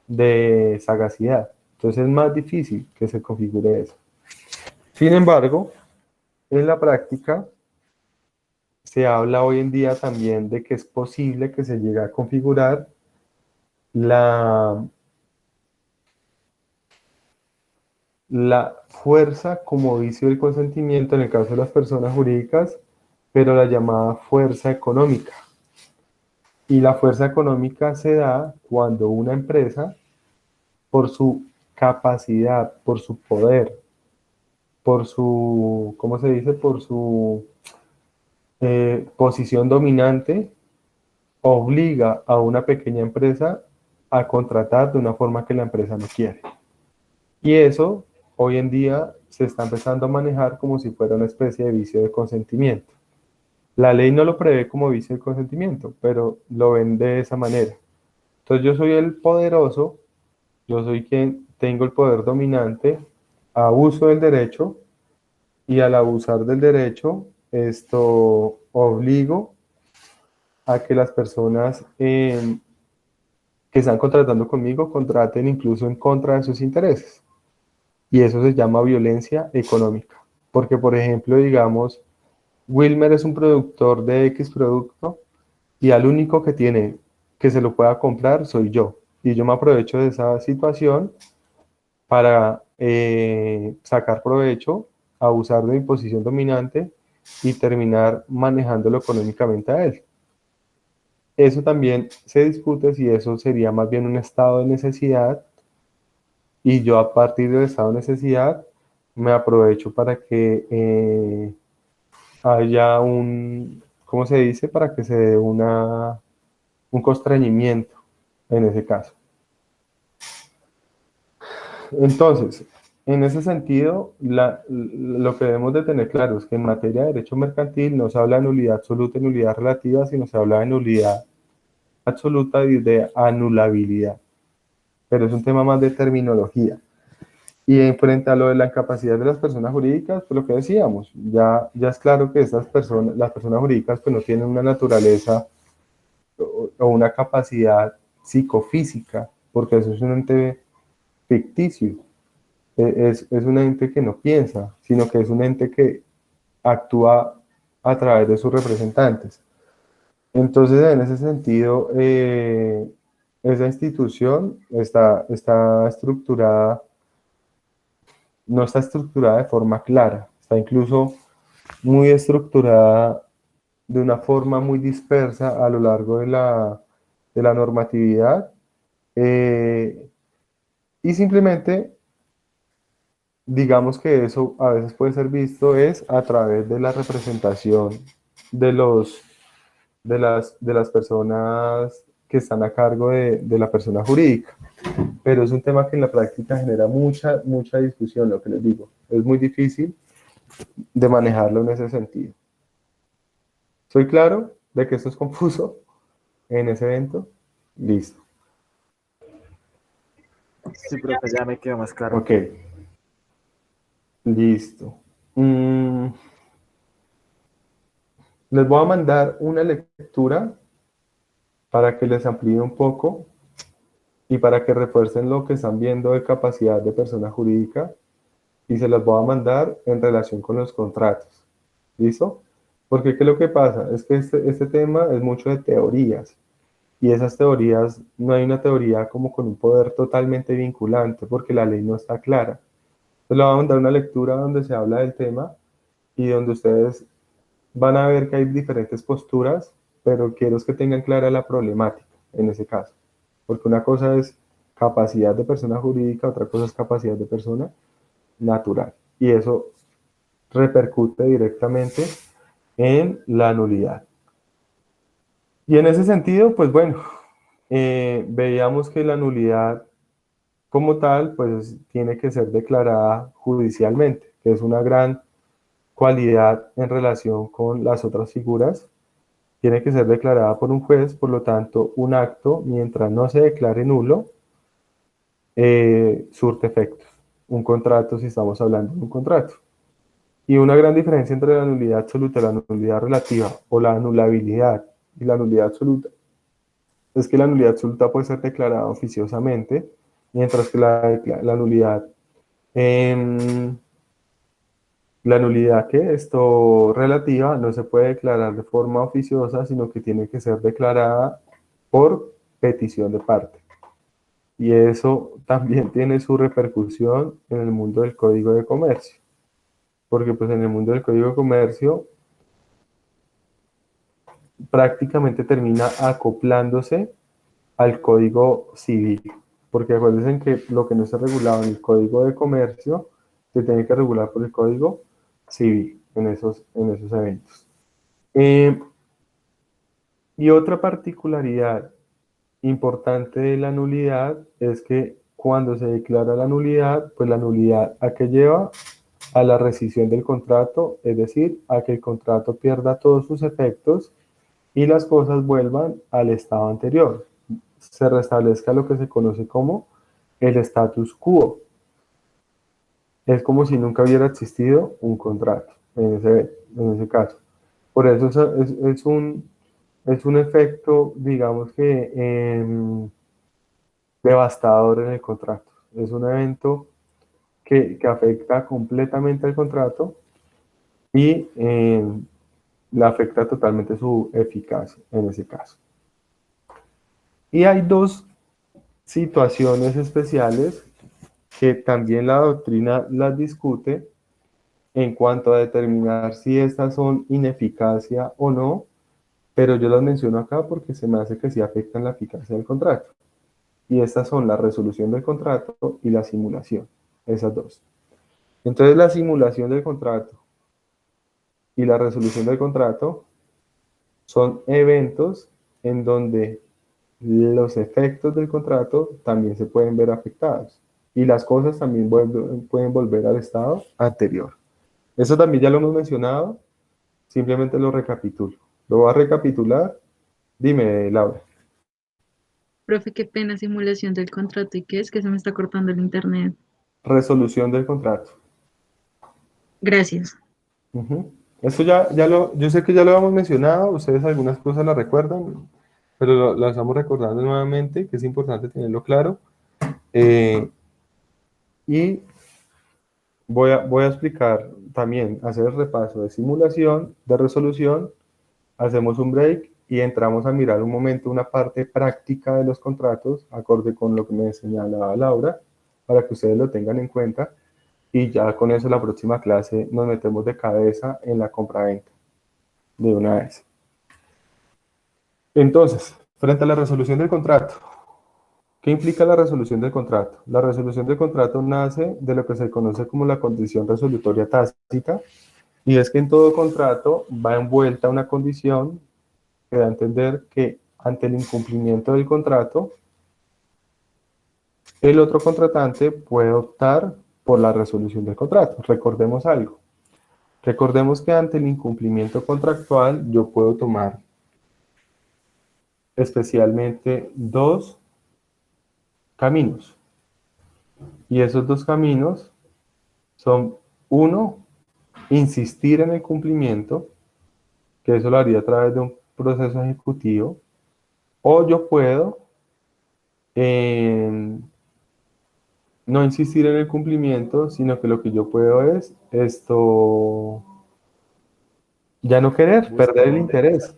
de sagacidad. Entonces es más difícil que se configure eso. Sin embargo, en la práctica se habla hoy en día también de que es posible que se llegue a configurar la, la fuerza como vicio del consentimiento en el caso de las personas jurídicas, pero la llamada fuerza económica. Y la fuerza económica se da cuando una empresa, por su capacidad, por su poder, por su, ¿cómo se dice? Por su posición dominante, obliga a una pequeña empresa a contratar de una forma que la empresa no quiere. Y eso hoy en día se está empezando a manejar como si fuera una especie de vicio de consentimiento. La ley no lo prevé como vicio de consentimiento, pero lo ven de esa manera. Entonces yo soy el poderoso, yo soy quien tengo el poder dominante, abuso del derecho y al abusar del derecho, esto obligo a que las personas que están contratando conmigo contraten incluso en contra de sus intereses. Y eso se llama violencia económica. Porque, por ejemplo, digamos, Wilmer es un productor de X producto y al único que tiene que se lo pueda comprar soy yo. Y yo me aprovecho de esa situación para sacar provecho, abusar de mi posición dominante y terminar manejándolo económicamente a él. Eso también se discute si eso sería más bien un estado de necesidad y yo a partir del estado de necesidad me aprovecho para que haya un, ¿cómo se dice? Para que se dé un constreñimiento en ese caso. Entonces, en ese sentido, lo que debemos de tener claro es que en materia de derecho mercantil no se habla de nulidad absoluta y nulidad relativa, sino se habla de nulidad absoluta y de anulabilidad. Pero es un tema más de terminología. Y en frente a lo de la incapacidad de las personas jurídicas, pues lo que decíamos, ya es claro que estas personas, las personas jurídicas, pues no tienen una naturaleza o una capacidad psicofísica, porque eso es un ente ficticio. Es un ente que no piensa, sino que es un ente que actúa a través de sus representantes. Entonces, en ese sentido, esa institución está estructurada, no está estructurada de forma clara, está incluso muy estructurada de una forma muy dispersa a lo largo de la normatividad y simplemente digamos que eso a veces puede ser visto es a través de la representación de de las personas que están a cargo de la persona jurídica. Pero es un tema que en la práctica genera mucha discusión, lo que les digo. Es muy difícil de manejarlo en ese sentido. ¿Soy claro de que esto es confuso en ese evento? Listo. Sí, profe, ya me quedó más claro. Ok. Listo. Les voy a mandar una lectura para que les amplíe un poco y para que refuercen lo que están viendo de capacidad de persona jurídica y se las voy a mandar en relación con los contratos. ¿Listo? Porque ¿qué es lo que pasa? Es que este tema es mucho de teorías y esas teorías, no hay una teoría como con un poder totalmente vinculante porque la ley no está clara. Entonces les voy a mandar una lectura donde se habla del tema y donde ustedes van a ver que hay diferentes posturas, pero quiero es que tengan clara la problemática en ese caso. Porque una cosa es capacidad de persona jurídica, otra cosa es capacidad de persona natural. Y eso repercute directamente en la nulidad. Y en ese sentido, pues bueno, veíamos que la nulidad como tal, pues tiene que ser declarada judicialmente, que es una gran cualidad en relación con las otras figuras. Tiene que ser declarada por un juez, por lo tanto, un acto, mientras no se declare nulo, surte efectos. Un contrato, si estamos hablando de un contrato. Y una gran diferencia entre la nulidad absoluta y la nulidad relativa, o la anulabilidad y la nulidad absoluta, es que la nulidad absoluta puede ser declarada oficiosamente, mientras que la nulidad, la nulidad que esto relativa no se puede declarar de forma oficiosa, sino que tiene que ser declarada por petición de parte. Y eso también tiene su repercusión en el mundo del Código de Comercio. Porque pues en el mundo del Código de Comercio prácticamente termina acoplándose al Código Civil. Porque acuérdense que lo que no está regulado en el Código de Comercio se tiene que regular por el Código Civil en esos eventos. Y otra particularidad importante de la nulidad es que cuando se declara la nulidad, pues la nulidad ¿a qué lleva? A la rescisión del contrato, es decir, a que el contrato pierda todos sus efectos y las cosas vuelvan al estado anterior. se restablezca lo que se conoce como el status quo. Es como si nunca hubiera existido un contrato en ese caso. Por eso es un efecto, digamos que devastador en el contrato. Es un evento que afecta completamente al contrato y le afecta totalmente su eficacia en ese caso. Y hay dos situaciones especiales que también la doctrina las discute en cuanto a determinar si estas son ineficacia o no, pero yo las menciono acá porque se me hace que sí afectan la eficacia del contrato. Y estas son la resolución del contrato y la simulación, esas dos. Entonces la simulación del contrato y la resolución del contrato son eventos en donde los efectos del contrato también se pueden ver afectados y las cosas también pueden volver al estado anterior. Eso también ya lo hemos mencionado, simplemente lo recapitulo. Lo voy a recapitular. Dime, Laura. Profe, qué pena simulación del contrato. ¿Y qué es? Que se me está cortando el internet. Resolución del contrato. Gracias. Ujú. Esto yo sé que ya lo hemos mencionado, ustedes algunas cosas la recuerdan, pero lo estamos recordando nuevamente, que es importante tenerlo claro. Y voy a explicar también, hacer el repaso de simulación, de resolución, hacemos un break y entramos a mirar un momento una parte práctica de los contratos, acorde con lo que me señalaba Laura, para que ustedes lo tengan en cuenta. Y ya con eso la próxima clase nos metemos de cabeza en la compraventa de una vez. Entonces, frente a la resolución del contrato, ¿qué implica la resolución del contrato? La resolución del contrato nace de lo que se conoce como la condición resolutoria tácita, y es que en todo contrato va envuelta una condición que da a entender que ante el incumplimiento del contrato, el otro contratante puede optar por la resolución del contrato. Recordemos algo. Recordemos que ante el incumplimiento contractual yo puedo tomar especialmente dos caminos. Y esos dos caminos son, uno, insistir en el cumplimiento, que eso lo haría a través de un proceso ejecutivo, o yo puedo no insistir en el cumplimiento, sino que lo que yo puedo es ya no querer, perder el interés.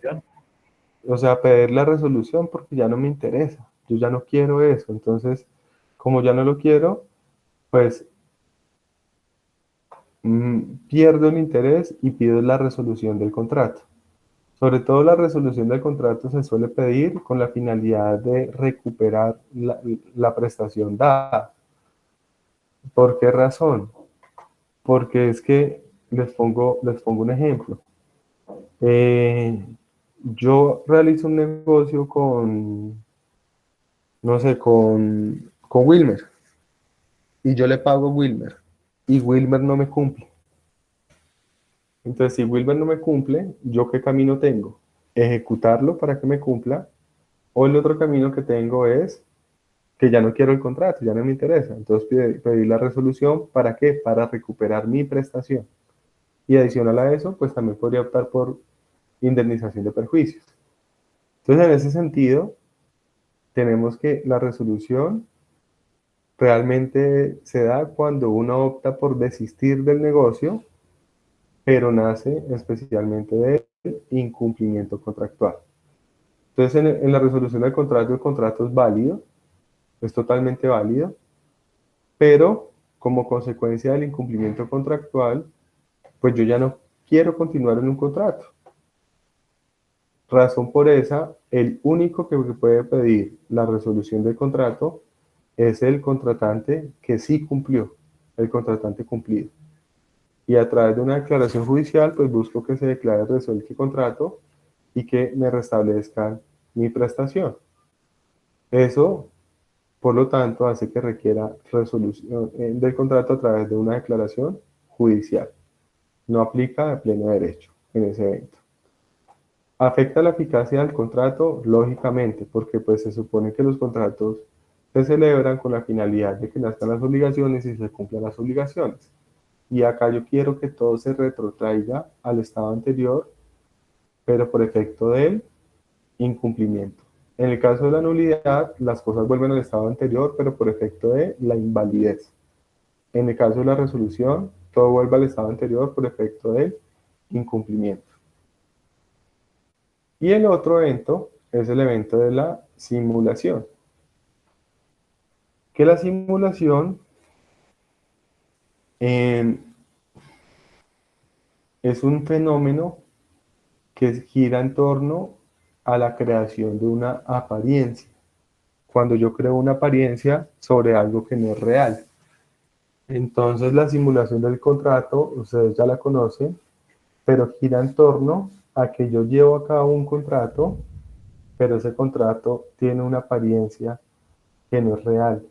O sea, pedir la resolución porque ya no me interesa. Yo ya no quiero eso. Entonces, como ya no lo quiero, pues pierdo el interés y pido la resolución del contrato. Sobre todo la resolución del contrato se suele pedir con la finalidad de recuperar la prestación dada. ¿Por qué razón? Porque es que les pongo un ejemplo. Yo realizo un negocio con, no sé, con Wilmer, y yo le pago a Wilmer y Wilmer no me cumple. Entonces, si Wilmer no me cumple, ¿yo qué camino tengo? Ejecutarlo para que me cumpla, o el otro camino que tengo es que ya no quiero el contrato, ya no me interesa. Entonces, pedir la resolución, ¿para qué? Para recuperar mi prestación. Y adicional a eso, pues también podría optar por indemnización de perjuicios. Entonces, en ese sentido, tenemos que la resolución realmente se da cuando uno opta por desistir del negocio, pero nace especialmente del incumplimiento contractual. Entonces, en la resolución del contrato, el contrato es válido, es totalmente válido, pero como consecuencia del incumplimiento contractual, pues yo ya no quiero continuar en un contrato. Razón por esa, el único que puede pedir la resolución del contrato es el contratante que sí cumplió, el contratante cumplido. Y a través de una declaración judicial, pues busco que se declare resuelto el contrato y que me restablezcan mi prestación. Eso, por lo tanto, hace que requiera resolución del contrato a través de una declaración judicial. No aplica de pleno derecho en ese evento. ¿Afecta la eficacia del contrato? Lógicamente, porque pues se supone que los contratos se celebran con la finalidad de que nazcan las obligaciones y se cumplan las obligaciones. Y acá yo quiero que todo se retrotraiga al estado anterior, pero por efecto del incumplimiento. En el caso de la nulidad, las cosas vuelven al estado anterior, pero por efecto de la invalidez. En el caso de la resolución, todo vuelve al estado anterior por efecto del incumplimiento. Y el otro evento es el evento de la simulación. Que la simulación eh, es un fenómeno que gira en torno a la creación de una apariencia. Cuando yo creo una apariencia sobre algo que no es real. Entonces la simulación del contrato, ustedes ya la conocen, pero gira en torno a que yo llevo a cabo un contrato, pero ese contrato tiene una apariencia que no es real.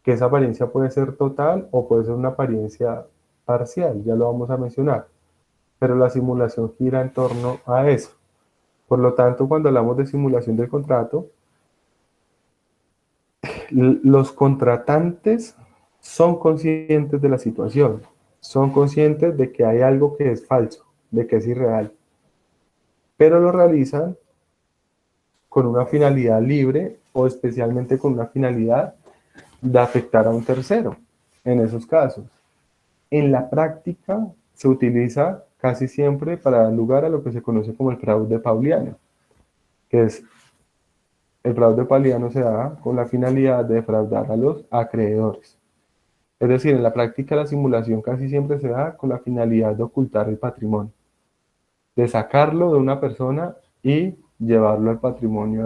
Que esa apariencia puede ser total o puede ser una apariencia parcial, ya lo vamos a mencionar. Pero la simulación gira en torno a eso. Por lo tanto, cuando hablamos de simulación del contrato, los contratantes son conscientes de la situación, son conscientes de que hay algo que es falso, de que es irreal, pero lo realizan con una finalidad libre o especialmente con una finalidad de afectar a un tercero, en esos casos. En la práctica se utiliza casi siempre para dar lugar a lo que se conoce como el fraude pauliano, que es el fraude pauliano se da con la finalidad de defraudar a los acreedores. Es decir, en la práctica la simulación casi siempre se da con la finalidad de ocultar el patrimonio, de sacarlo de una persona y llevarlo al patrimonio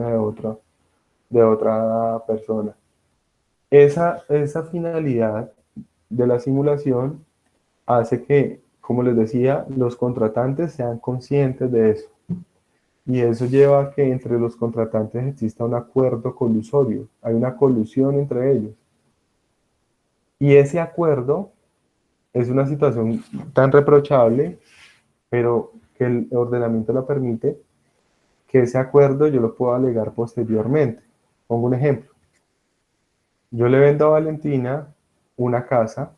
de otra persona. Esa finalidad de la simulación hace que, como les decía, los contratantes sean conscientes de eso. Y eso lleva a que entre los contratantes exista un acuerdo colusorio, hay una colusión entre ellos. Y ese acuerdo es una situación tan reprochable, pero que el ordenamiento lo permite, que ese acuerdo yo lo puedo alegar posteriormente. Pongo un ejemplo. Yo le vendo a Valentina una casa,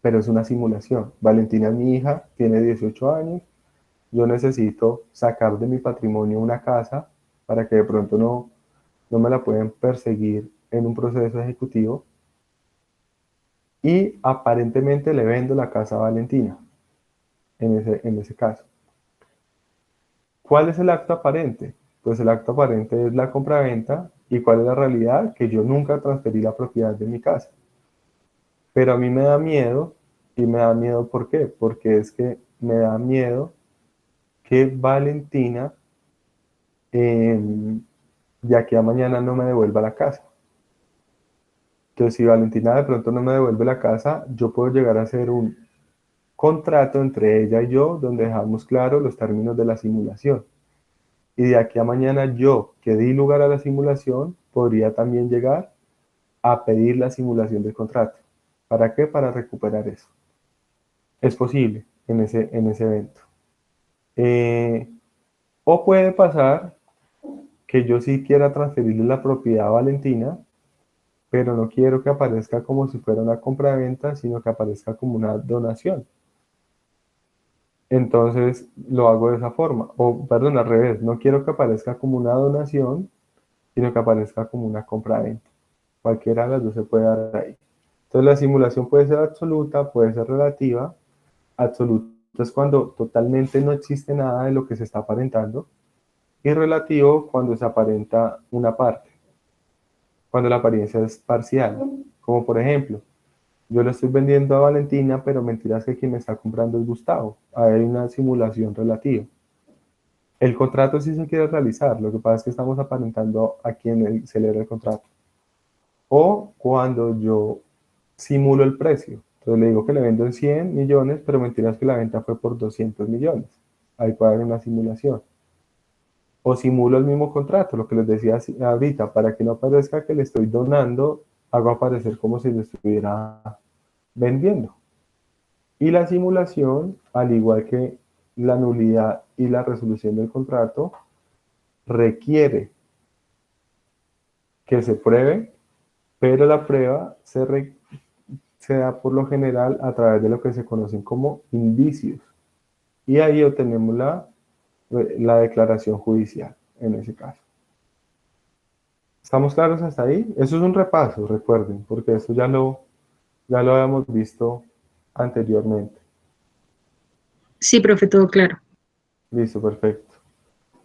pero es una simulación. Valentina es mi hija, tiene 18 años, yo necesito sacar de mi patrimonio una casa para que de pronto no me la pueden perseguir en un proceso ejecutivo. Y aparentemente le vendo la casa a Valentina, en ese caso. ¿Cuál es el acto aparente? Pues el acto aparente es la compraventa. ¿Y cuál es la realidad? Que yo nunca transferí la propiedad de mi casa. Pero a mí me da miedo, y me da miedo ¿por qué? Porque es que me da miedo que Valentina de aquí a mañana no me devuelva la casa. Entonces, si Valentina de pronto no me devuelve la casa, yo puedo llegar a hacer un contrato entre ella y yo, donde dejamos claro los términos de la simulación. Y de aquí a mañana yo, que di lugar a la simulación, podría también llegar a pedir la simulación del contrato. ¿Para qué? Para recuperar eso. Es posible en ese evento. O puede pasar que yo sí quiera transferirle la propiedad a Valentina, pero no quiero que aparezca como si fuera una compra-venta, sino que aparezca como una donación. Entonces lo hago de esa forma. O, perdón, al revés, no quiero que aparezca como una donación, sino que aparezca como una compra-venta. Cualquiera de las dos se puede dar ahí. Entonces la simulación puede ser absoluta, puede ser relativa. Absoluta es cuando totalmente no existe nada de lo que se está aparentando. Y relativo cuando se aparenta una parte. Cuando la apariencia es parcial. Como por ejemplo, yo le estoy vendiendo a Valentina, pero mentiras que quien me está comprando es Gustavo. Hay una simulación relativa. El contrato sí se quiere realizar, lo que pasa es que estamos aparentando a quien celebra el contrato. O cuando yo simulo el precio. Entonces le digo que le vendo en 100 millones, pero mentiras que la venta fue por 200 millones. Ahí puede haber una simulación. O simulo el mismo contrato, lo que les decía ahorita, para que no parezca que le estoy donando, hago aparecer como si le estuviera vendiendo. Y la simulación, al igual que la nulidad y la resolución del contrato requiere que se pruebe, pero la prueba se da por lo general a través de lo que se conocen como indicios. Y ahí obtenemos la declaración judicial en ese caso. ¿Estamos claros hasta ahí? Eso es un repaso, recuerden, porque eso ya lo habíamos visto anteriormente. Sí, profe, todo claro. Listo, perfecto.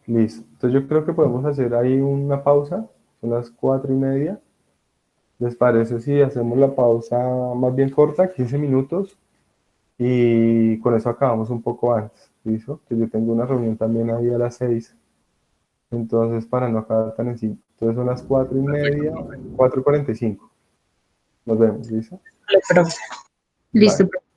Listo. Entonces yo creo que podemos hacer ahí una pausa. Son las 4:30. ¿Les parece si hacemos la pausa más bien corta, 15 minutos? Y con eso acabamos un poco antes. ¿Listo? Que yo tengo una reunión también ahí a las 6. Entonces, para no acabar tan encima. Entonces son las 4:30, 4:45. Nos vemos, ¿listo? Vale, profe. Listo, Vale. profe.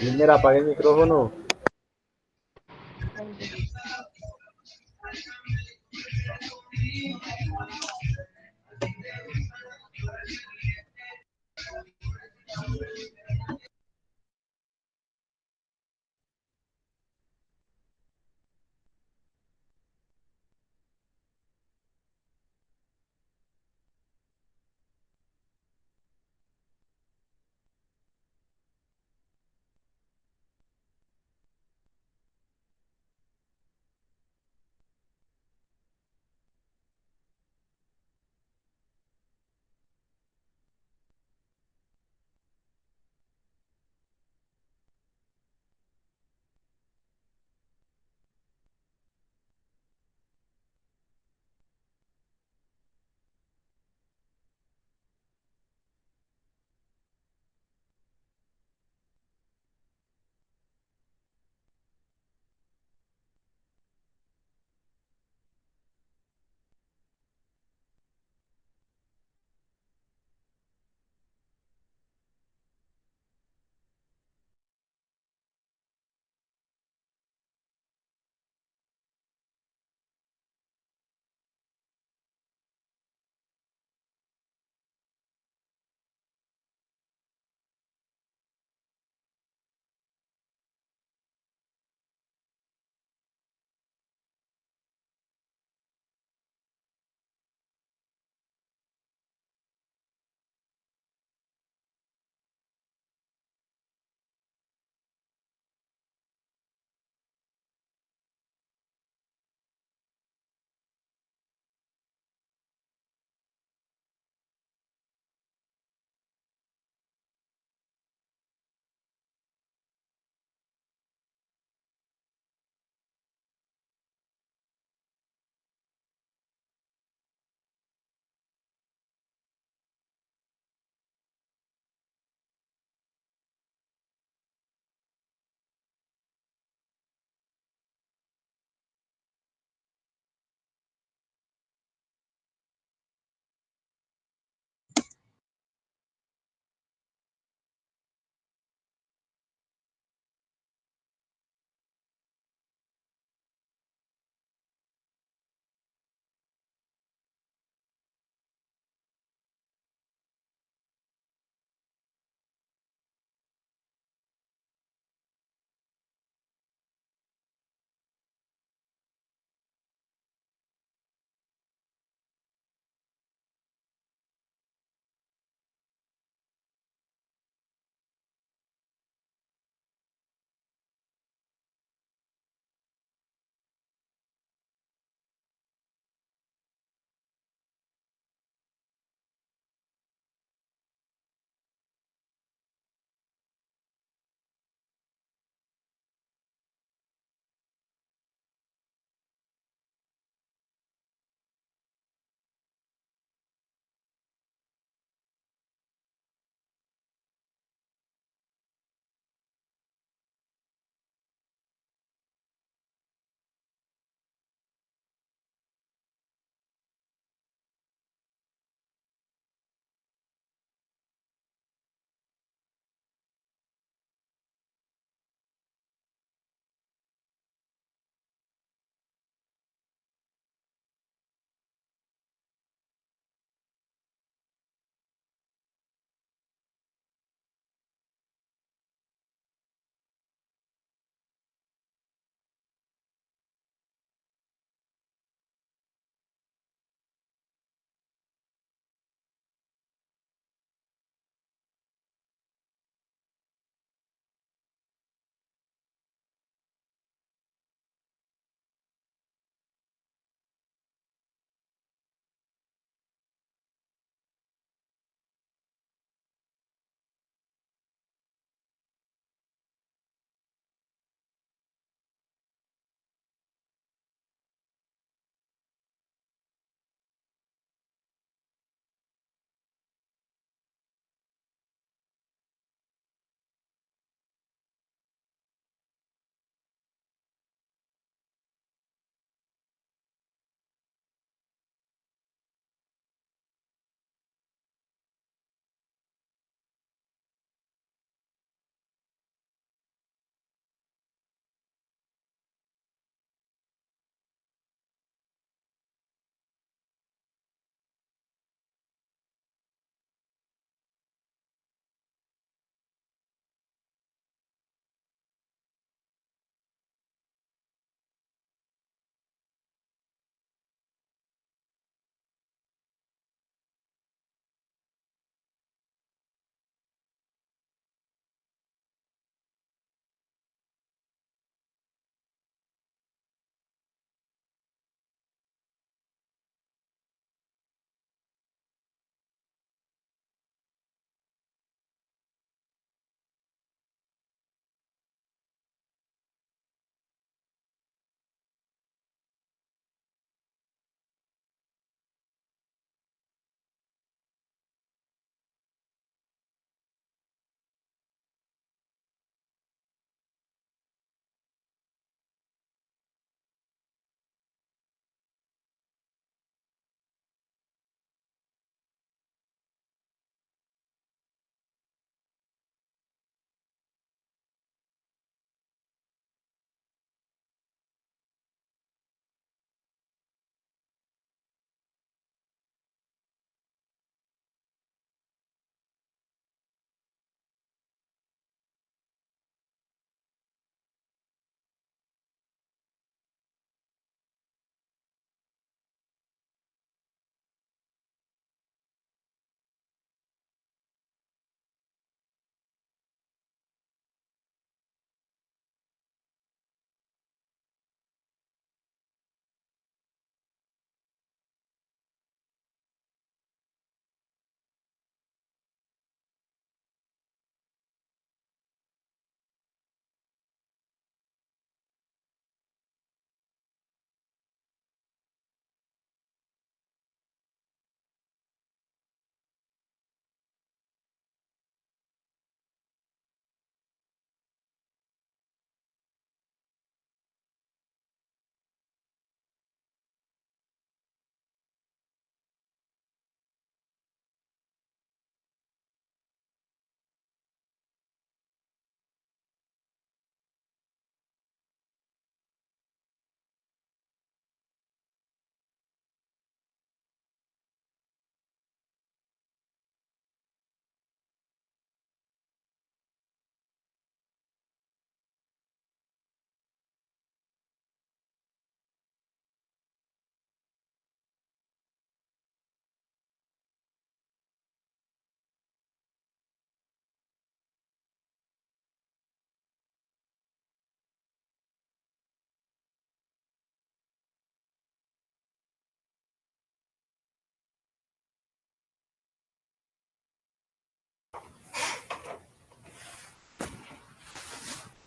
Mira, apague el micrófono.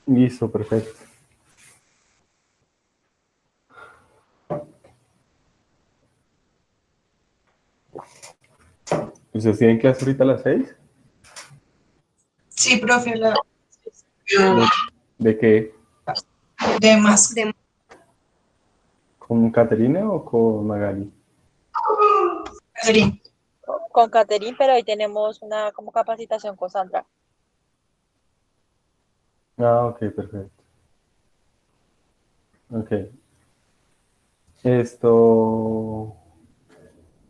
Listo, perfecto. ¿Ustedes tienen clase ahorita a las 6? Sí, profe, ¿De qué? de más. ¿Con Caterina o con Magali? Catherine. Con Caterín, pero hoy tenemos una como capacitación con Sandra. Ah, ok, perfecto. Ok. Esto...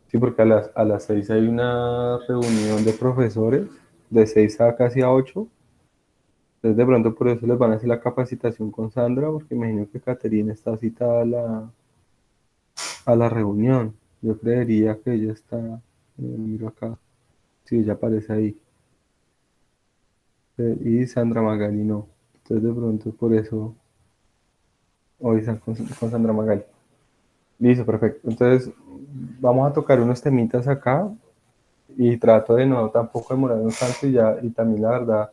Sí, porque a las 6 hay una reunión de profesores, de 6 a casi a 8. Entonces de pronto por eso les van a hacer la capacitación con Sandra, porque imagino que Caterina está citada a la reunión. Yo creería que ella está, miro acá, sí, ella aparece ahí. Y Sandra Magali no. Entonces de pronto por eso hoy están con Sandra Magali. Listo, perfecto. Entonces vamos a tocar unos temitas acá y trato de no tampoco demorarnos tanto y ya, y también la verdad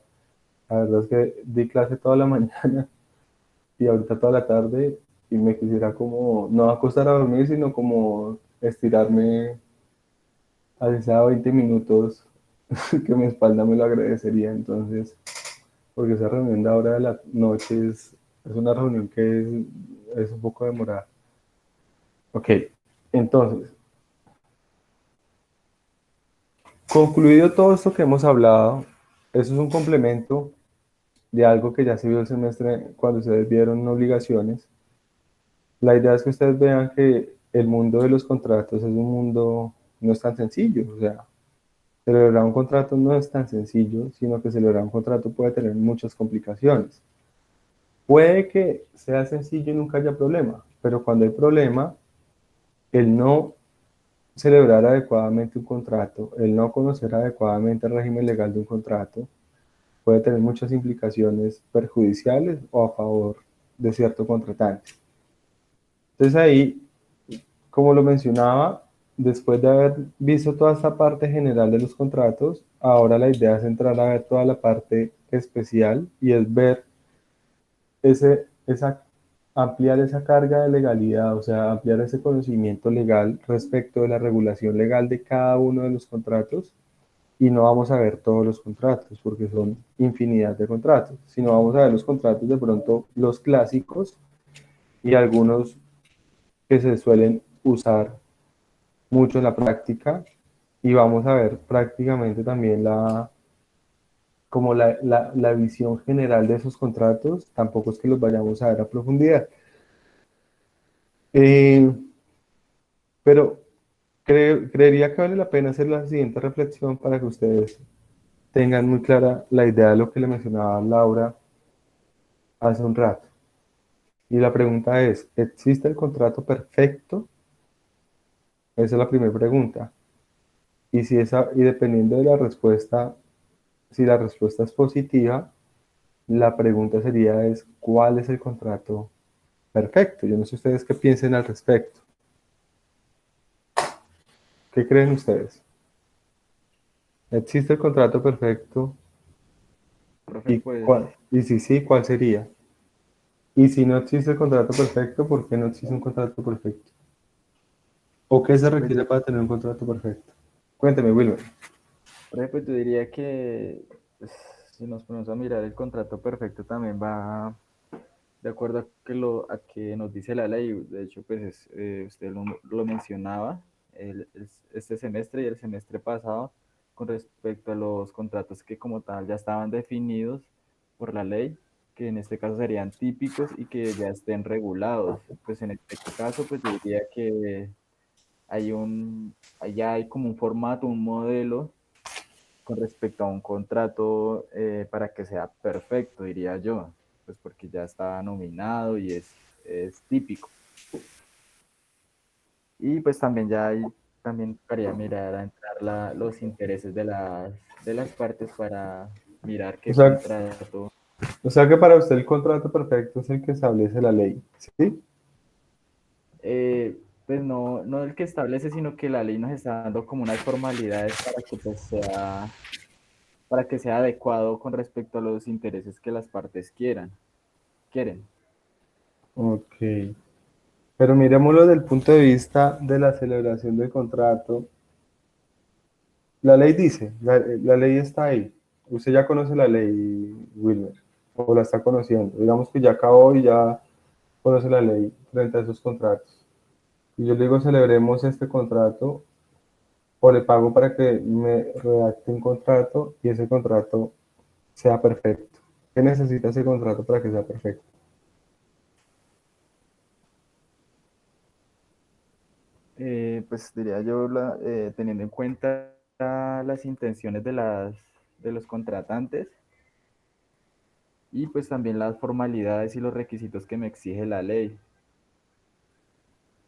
es que di clase toda la mañana y ahorita toda la tarde y me quisiera como no acostar a dormir, sino como estirarme a sea 20 minutos, que mi espalda me lo agradecería. Entonces, porque esa reunión de ahora de la noche es una reunión que es un poco demorada. Ok, entonces, concluido todo esto que hemos hablado, eso es un complemento de algo que ya se vio el semestre cuando ustedes vieron obligaciones. La idea es que ustedes vean que el mundo de los contratos es un mundo, no es tan sencillo. O sea, celebrar un contrato no es tan sencillo, sino que celebrar un contrato puede tener muchas complicaciones. Puede que sea sencillo y nunca haya problema, pero cuando hay problema, el no celebrar adecuadamente un contrato, el no conocer adecuadamente el régimen legal de un contrato, puede tener muchas implicaciones perjudiciales o a favor de cierto contratante. Entonces ahí, como lo mencionaba, después de haber visto toda esta parte general de los contratos, ahora la idea es entrar a ver toda la parte especial y es ver ampliar esa carga de legalidad, o sea, ampliar ese conocimiento legal respecto de la regulación legal de cada uno de los contratos. Y no vamos a ver todos los contratos, porque son infinidad de contratos, sino vamos a ver los contratos de pronto, los clásicos y algunos que se suelen usar mucho en la práctica, y vamos a ver prácticamente también como la visión general de esos contratos. Tampoco es que los vayamos a ver a profundidad. Eh, pero creería que vale la pena hacer la siguiente reflexión para que ustedes tengan muy clara la idea de lo que le mencionaba Laura hace un rato. Y la pregunta es, ¿existe el contrato perfecto? Esa es la primera pregunta. Y dependiendo de la respuesta, si la respuesta es positiva, la pregunta sería ¿cuál es el contrato perfecto? Yo no sé ustedes qué piensen al respecto. ¿Qué creen ustedes? ¿Existe el contrato perfecto? Profe, ¿Y pues, cuál? Y si sí, ¿cuál sería? Y si no existe el contrato perfecto, ¿por qué no existe un contrato perfecto? ¿O qué se pues requiere yo, para tener un contrato perfecto? Cuénteme, Wilmer. profe, pues yo diría que pues, si nos ponemos a mirar el contrato perfecto también va de acuerdo a que nos dice la ley. De hecho, pues usted lo mencionaba este semestre y el semestre pasado con respecto a los contratos que como tal ya estaban definidos por la ley, que en este caso serían típicos y que ya estén regulados. Pues en este caso, pues yo diría que allá hay como un formato, un modelo con respecto a un contrato para que sea perfecto, diría yo, pues porque ya está nominado y es típico. Y pues también también tocaría mirar a entrar los intereses de las partes para mirar O qué sea, contrato. o sea que para usted el contrato perfecto es el que establece la ley, ¿sí? eh, pues no el que establece, sino que la ley nos está dando como unas formalidades para que sea adecuado con respecto a los intereses que las partes quieran. quieren. Ok. Pero miremoslo desde el punto de vista de la celebración del contrato. La ley dice, la ley está ahí. Usted ya conoce la ley, Wilmer, o la está conociendo. Digamos que ya acabó y ya conoce la ley frente a esos contratos. Y yo le digo, celebremos este contrato, o le pago para que me redacte un contrato y ese contrato sea perfecto. ¿Qué necesita ese contrato para que sea perfecto? Pues diría yo, teniendo en cuenta las intenciones de los contratantes y pues también las formalidades y los requisitos que me exige la ley.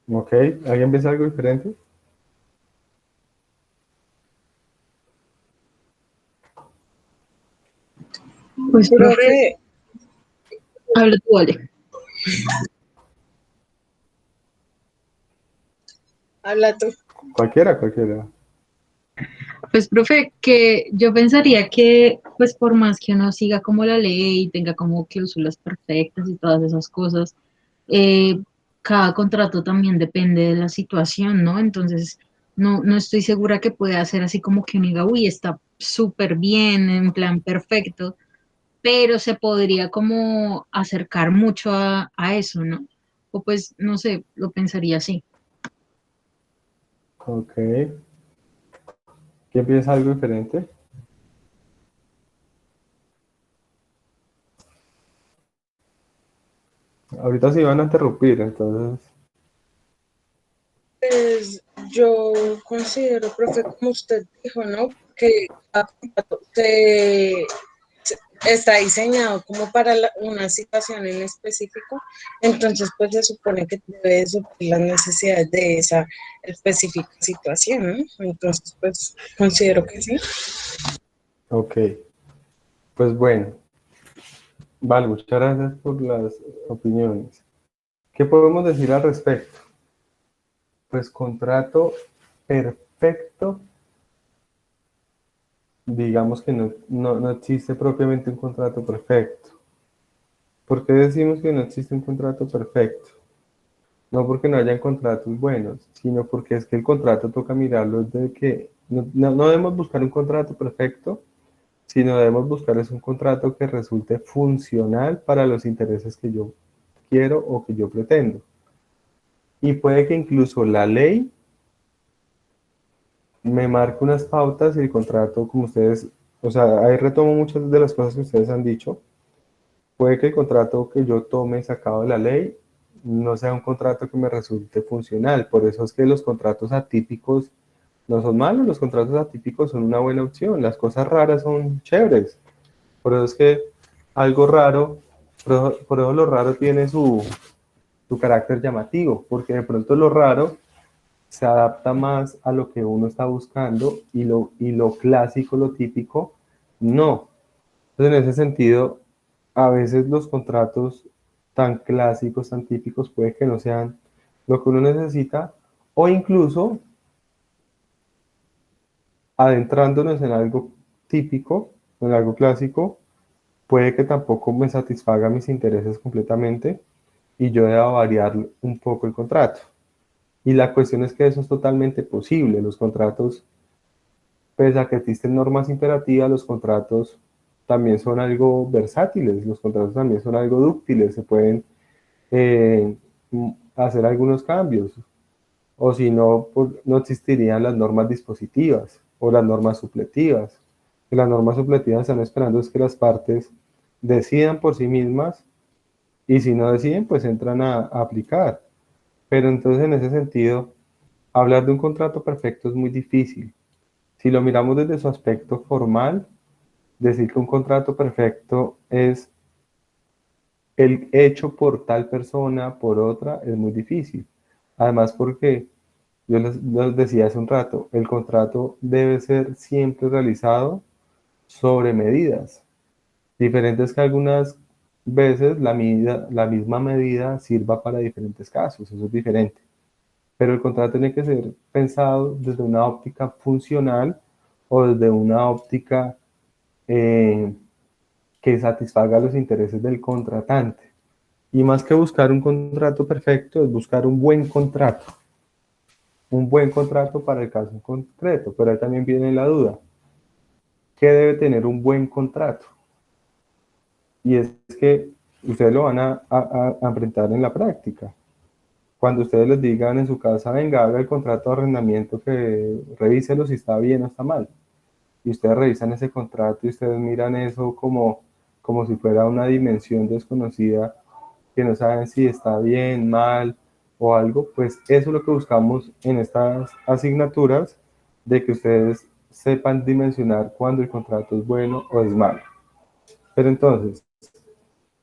¿Ok? ¿Alguien piensa algo diferente? Pues, profe, Profe, habla tú, vale. habla tú. Cualquiera, cualquiera. Pues, profe, que yo pensaría que, pues, por más que uno siga como la ley y tenga como cláusulas perfectas y todas esas cosas, eh, cada contrato también depende de la situación, ¿no? Entonces, no estoy segura que pueda ser así como que uno diga, uy, está súper bien, en plan perfecto, pero se podría como acercar mucho a eso, ¿no? O pues, no sé, lo pensaría así. Ok. ¿Quién piensa algo diferente? Ahorita se van a interrumpir, entonces. Pues yo considero, profe, como usted dijo, ¿no? Que cada contrato está diseñado como para una situación en específico, entonces pues se supone que debe suplir las necesidades de esa específica situación, ¿no? Entonces pues considero que sí. Ok. Pues bueno, vale, muchas gracias por las opiniones. ¿Qué podemos decir al respecto? Pues contrato perfecto, digamos que no existe propiamente un contrato perfecto. ¿Por qué decimos que no existe un contrato perfecto? No porque no hayan contratos buenos, sino porque es que el contrato toca mirarlo desde que no debemos buscar un contrato perfecto, sino debemos buscar es un contrato que resulte funcional para los intereses que yo quiero o que yo pretendo. Y puede que incluso la ley me marque unas pautas y el contrato, como ustedes, o sea, ahí retomo muchas de las cosas que ustedes han dicho. Puede que el contrato que yo tome sacado de la ley no sea un contrato que me resulte funcional. Por eso es que los contratos atípicos no son malos, los contratos atípicos son una buena opción. Las cosas raras son chéveres. Por eso es que algo raro, por eso lo raro tiene su carácter llamativo, porque de pronto lo raro se adapta más a lo que uno está buscando y lo clásico, lo típico, no. Entonces, en ese sentido, a veces los contratos tan clásicos, tan típicos, puede que no sean lo que uno necesita, o incluso adentrándonos en algo típico, en algo clásico, puede que tampoco me satisfaga mis intereses completamente y yo deba variar un poco el contrato. Y la cuestión es que eso es totalmente posible. Los contratos, pese a que existen normas imperativas, los contratos también son algo versátiles, los contratos también son algo dúctiles, se pueden eh, hacer algunos cambios, o si no, pues, no existirían las normas dispositivas o las normas supletivas. Las normas supletivas están esperando es que las partes decidan por sí mismas y si no deciden, pues entran a aplicar. Pero entonces en ese sentido, hablar de un contrato perfecto es muy difícil. Si lo miramos desde su aspecto formal, decir que un contrato perfecto es el hecho por tal persona, por otra, es muy difícil. Además, porque yo les decía hace un rato, el contrato debe ser siempre realizado sobre medidas. Diferentes que algunas veces la misma medida sirva para diferentes casos, eso es diferente. Pero el contrato tiene que ser pensado desde una óptica funcional o desde una óptica eh, que satisfaga los intereses del contratante. Y más que buscar un contrato perfecto, es buscar un buen contrato. Un buen contrato para el caso en concreto. Pero ahí también viene la duda. ¿Qué debe tener un buen contrato? Y es que ustedes lo van a enfrentar en la práctica. Cuando ustedes les digan en su casa, venga, haga el contrato de arrendamiento, que revíselo si está bien o está mal. Y ustedes revisan ese contrato y ustedes miran eso como si fuera una dimensión desconocida, que no saben si está bien, mal o algo, pues eso es lo que buscamos en estas asignaturas, de que ustedes sepan dimensionar cuando el contrato es bueno o es malo. Pero entonces,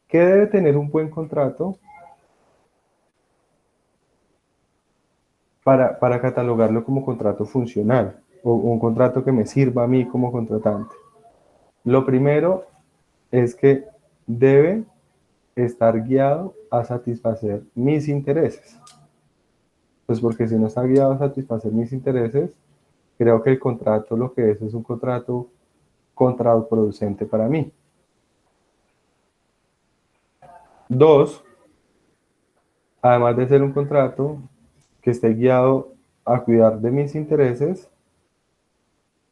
¿qué debe tener un buen contrato para catalogarlo como contrato funcional o un contrato que me sirva a mí como contratante? Lo primero es que debe estar guiado a satisfacer mis intereses. Pues porque si no está guiado a satisfacer mis intereses, creo que el contrato lo que es un contrato contraproducente para mí. Dos, además de ser un contrato que esté guiado a cuidar de mis intereses,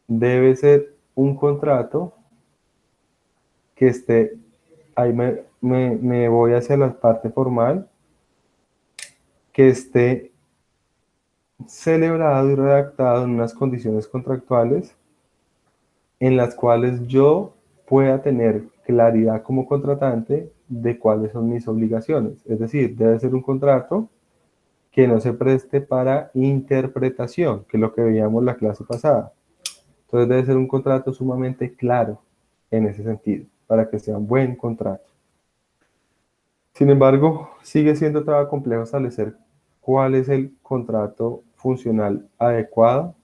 debe ser un contrato que esté, ahí me voy hacia la parte formal, que esté celebrado y redactado en unas condiciones contractuales en las cuales yo pueda tener claridad como contratante de cuáles son mis obligaciones. Es decir, debe ser un contrato que no se preste para interpretación, que es lo que veíamos la clase pasada. Entonces debe ser un contrato sumamente claro en ese sentido, para que sea un buen contrato. Sin embargo, sigue siendo todavía complejo establecer cuál es el contrato funcional adecuado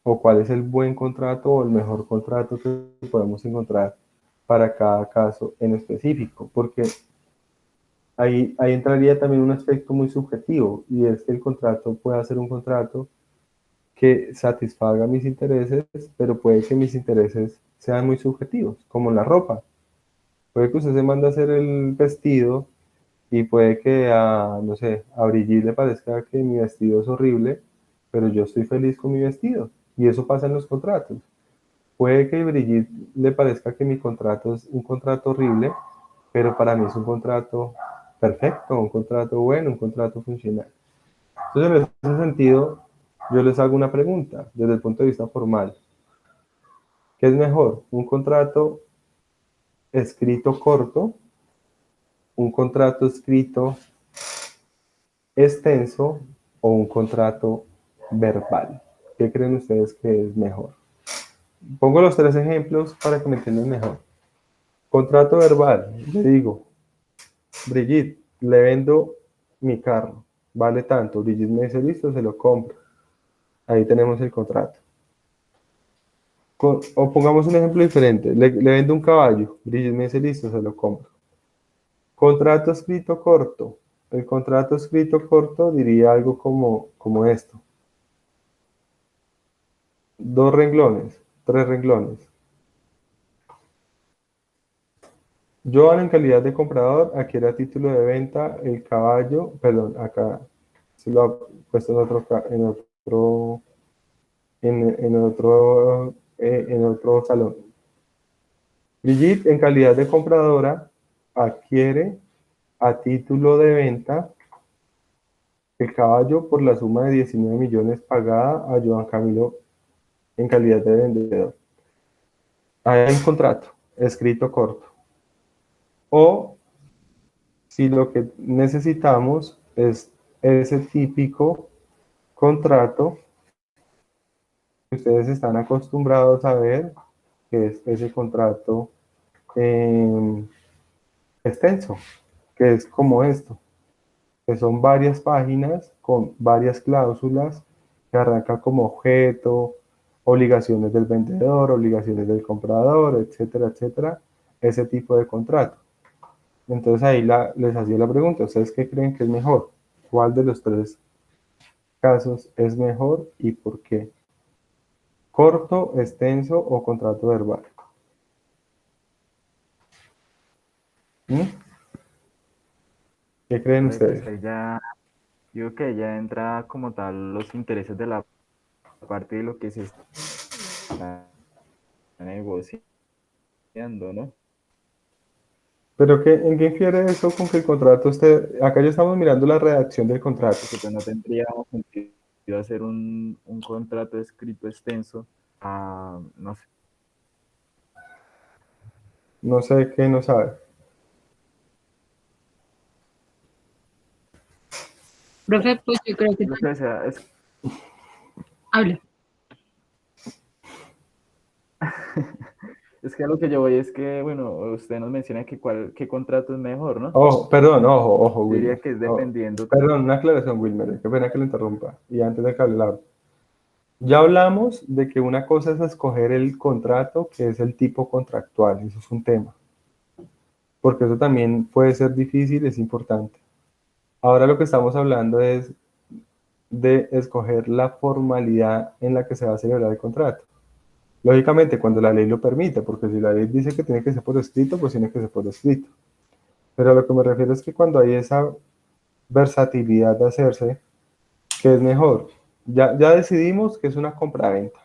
o cuál es el buen contrato o el mejor contrato que podemos encontrar para cada caso en específico, porque ahí entraría también un aspecto muy subjetivo, y es que el contrato pueda ser un contrato que satisfaga mis intereses, pero puede que mis intereses sean muy subjetivos, como la ropa. Puede que usted se mande a hacer el vestido y puede que no sé, a Brigitte le parezca que mi vestido es horrible, pero yo estoy feliz con mi vestido. Y eso pasa en los contratos. Puede que a Brigitte le parezca que mi contrato es un contrato horrible, pero para mí es un contrato perfecto, un contrato bueno, un contrato funcional. Entonces, en ese sentido, yo les hago una pregunta desde el punto de vista formal. ¿Qué es mejor? ¿Un contrato escrito corto? ¿Un contrato escrito extenso? ¿O un contrato verbal? ¿Qué creen ustedes que es mejor? Pongo los tres ejemplos para que me entiendan mejor. Contrato verbal, le digo, Brigitte, le vendo mi carro, vale tanto. Brigitte me dice, listo, se lo compro. Ahí tenemos el contrato. O pongamos un ejemplo diferente, le vendo un caballo, Brigitte me dice, listo, se lo compro. Contrato escrito corto. El contrato escrito corto diría algo como esto. 2 renglones, 3 renglones. Joan, en calidad de comprador, adquiere a título de venta el caballo, perdón, acá se lo ha puesto en otro salón. Brigitte, en calidad de compradora, adquiere a título de venta el caballo por la suma de 19 millones pagada a Joan Camilo en calidad de vendedor. Hay un contrato escrito corto. O si lo que necesitamos es ese típico contrato que ustedes están acostumbrados a ver, que es ese contrato extenso, que es como esto, que son varias páginas con varias cláusulas que arrancan como objeto, obligaciones del vendedor, obligaciones del comprador, etcétera, etcétera, ese tipo de contrato. Entonces ahí les hacía la pregunta, ¿ustedes qué creen que es mejor? ¿Cuál de los tres casos es mejor y por qué? ¿Corto, extenso o contrato verbal? ¿Mm? ¿Qué creen Pues ustedes? ahí ya, digo que ya entra como tal los intereses de la parte de lo que se está negociando, ¿no? Pero ¿en qué infiere eso con que el contrato esté? Acá ya estamos mirando la redacción del contrato. Porque pues no tendría sentido hacer un contrato escrito extenso a, no sé, No sé qué no sabe. Profe, pues yo creo que lo que sea, habla. es que a lo que yo voy es que, bueno, usted nos menciona que qué contrato es mejor, ¿no? Ojo, perdón, ojo, Yo diría Wilmer. que es Ojo. dependiendo. Perdón, una aclaración, Wilmer. Qué pena que lo interrumpa. Y antes de que hable Laura. Ya hablamos de que una cosa es escoger el contrato, que es el tipo contractual. Eso es un tema. Porque eso también puede ser difícil, es importante. Ahora lo que estamos hablando es de escoger la formalidad en la que se va a celebrar el contrato. Lógicamente, cuando la ley lo permite, porque si la ley dice que tiene que ser por escrito, pues tiene que ser por escrito. Pero a lo que me refiero es que cuando hay esa versatilidad de hacerse, ¿qué es mejor? Ya decidimos que es una compraventa.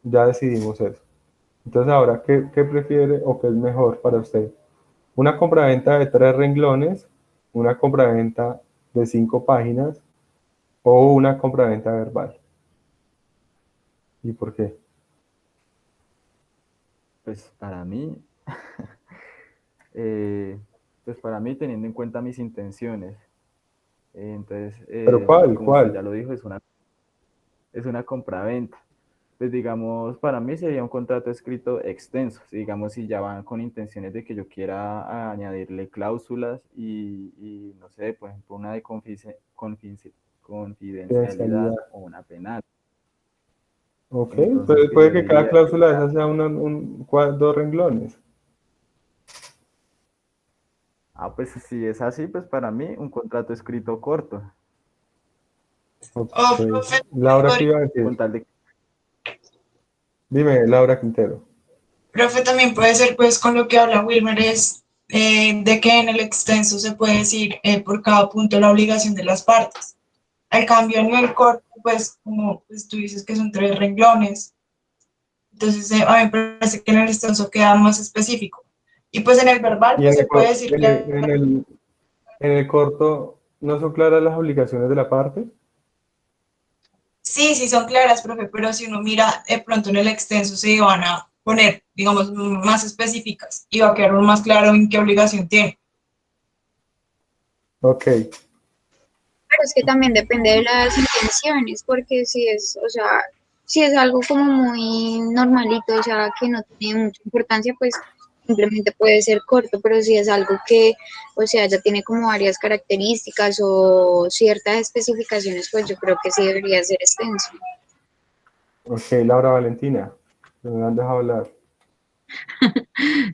Ya decidimos eso. Entonces, ahora, ¿qué prefiere o qué es mejor para usted? ¿Una compraventa de 3 renglones, una compraventa de 5 páginas o una compraventa verbal? ¿Y por qué? Pues para mí, eh, pues para mí teniendo en cuenta mis intenciones, entonces, ¿Pero cuál? como usted ¿Cuál? ya lo dijo, es una compraventa. Pues digamos, para mí sería un contrato escrito extenso, digamos, si ya van con intenciones de que yo quiera añadirle cláusulas y no sé, por ejemplo, una de confidencialidad Confidencialidad. o una penal. Ok, Entonces, pues puede yo que cada diría que cláusula de ya, esas sea 2 renglones. pues si es así, pues para mí un contrato escrito corto, Ok. O, profe, Laura, ¿qué iba a decir? con tal de Dime, Laura Quintero. profe, también puede ser, pues, con lo que habla Wilmer, es de que en el extenso se puede decir por cada punto la obligación de las partes. Al cambio, en el corto, pues, como pues, tú dices que son 3 renglones, entonces a mí me parece que en el extenso queda más específico. Y pues en el verbal, Y pues se puede decir en que en el corto, ¿no son claras las obligaciones de la parte? sí, sí son claras, profe, pero si uno mira de pronto en el extenso se van a poner, digamos, más específicas y va a quedar uno más claro en qué obligación tiene. Ok, Pero es que también depende de las intenciones, porque si es, o sea, si es algo como muy normalito, o sea, que no tiene mucha importancia, pues simplemente puede ser corto, pero si es algo que, o sea, ya tiene como varias características o ciertas especificaciones, pues yo creo que sí debería ser extenso. ok, Laura Valentina, me han dejado hablar.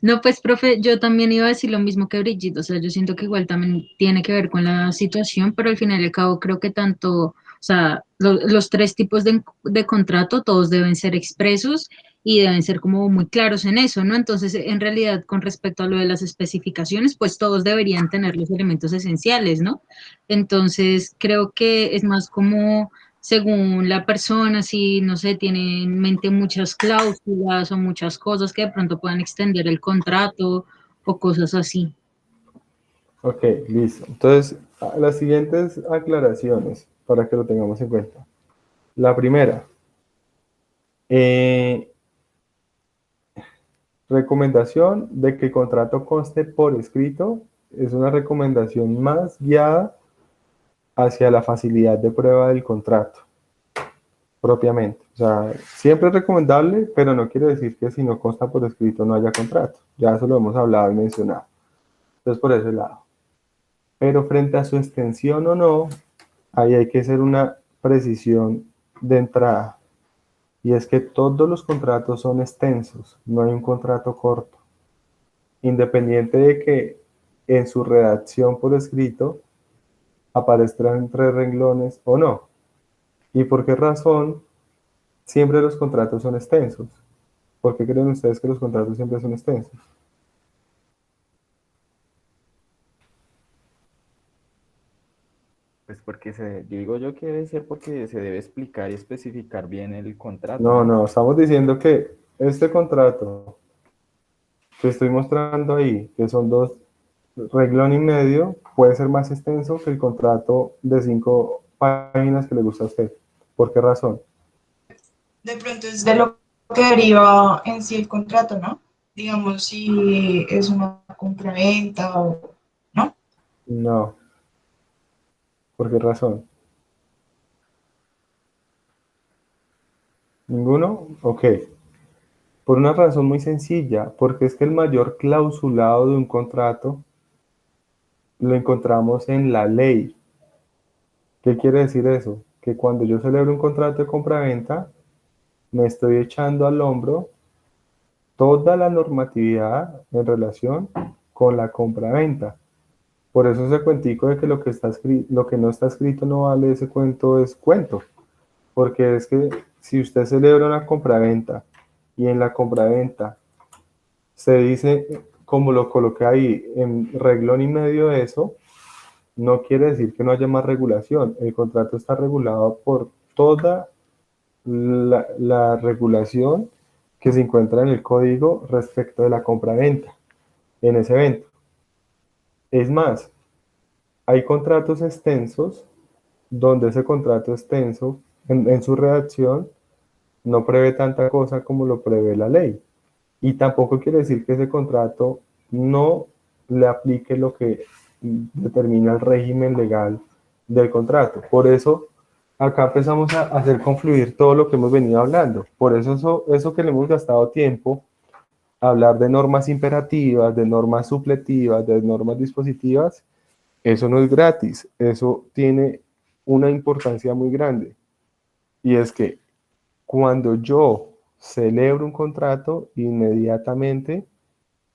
No, pues, profe, yo también iba a decir lo mismo que Brigitte, o sea, yo siento que igual también tiene que ver con la situación, pero al final y al cabo creo que tanto, o sea, los 3 tipos de contrato, todos deben ser expresos y deben ser como muy claros en eso, ¿no? Entonces, en realidad, con respecto a lo de las especificaciones, pues todos deberían tener los elementos esenciales, ¿no? Entonces, creo que es más como según la persona, si no sé, tiene en mente muchas cláusulas o muchas cosas que de pronto puedan extender el contrato o cosas así. Ok, listo. Entonces, las siguientes aclaraciones para que lo tengamos en cuenta. La primera, eh, recomendación de que el contrato conste por escrito es una recomendación más guiada hacia la facilidad de prueba del contrato propiamente. O sea, siempre es recomendable, pero no quiere decir que si no consta por escrito no haya contrato. Ya eso lo hemos hablado y mencionado. Entonces, por ese lado. Pero frente a su extensión o no, ahí hay que hacer una precisión de entrada. Y es que todos los contratos son extensos, no hay un contrato corto. Independiente de que en su redacción por escrito aparezcan 3 renglones o no. ¿Y por qué razón siempre los contratos son extensos? ¿Por qué creen ustedes que los contratos siempre son extensos? pues porque digo yo que debe ser porque se debe explicar y especificar bien el contrato, No, ¿no? no, estamos diciendo que este contrato que estoy mostrando ahí, que son 2 renglón y medio, puede ser más extenso que el contrato de 5 páginas que le gusta a usted. ¿Por qué razón? De pronto es de lo que deriva en sí el contrato, ¿no? Digamos, si es una compraventa o no. No. ¿Por qué razón? ¿Ninguno? Ok. Por una razón muy sencilla, porque es que el mayor clausulado de un contrato lo encontramos en la ley. ¿Qué quiere decir eso? Que cuando yo celebro un contrato de compraventa, me estoy echando al hombro toda la normatividad en relación con la compraventa. Por eso ese cuentico de que lo que no está escrito no vale, ese cuento es cuento. Porque es que si usted celebra una compraventa y en la compraventa se dice, como lo coloqué ahí, en renglón y medio de eso, no quiere decir que no haya más regulación. El contrato está regulado por toda la regulación que se encuentra en el código respecto de la compraventa en ese evento. Es más, hay contratos extensos donde ese contrato extenso en su redacción no prevé tanta cosa como lo prevé la ley. Y tampoco quiere decir que ese contrato no le aplique lo que determina el régimen legal del contrato. Por eso acá empezamos a hacer confluir todo lo que hemos venido hablando. Por eso que le hemos gastado tiempo a hablar de normas imperativas, de normas supletivas, de normas dispositivas, eso no es gratis, eso tiene una importancia muy grande. Y es que cuando yo celebro un contrato, inmediatamente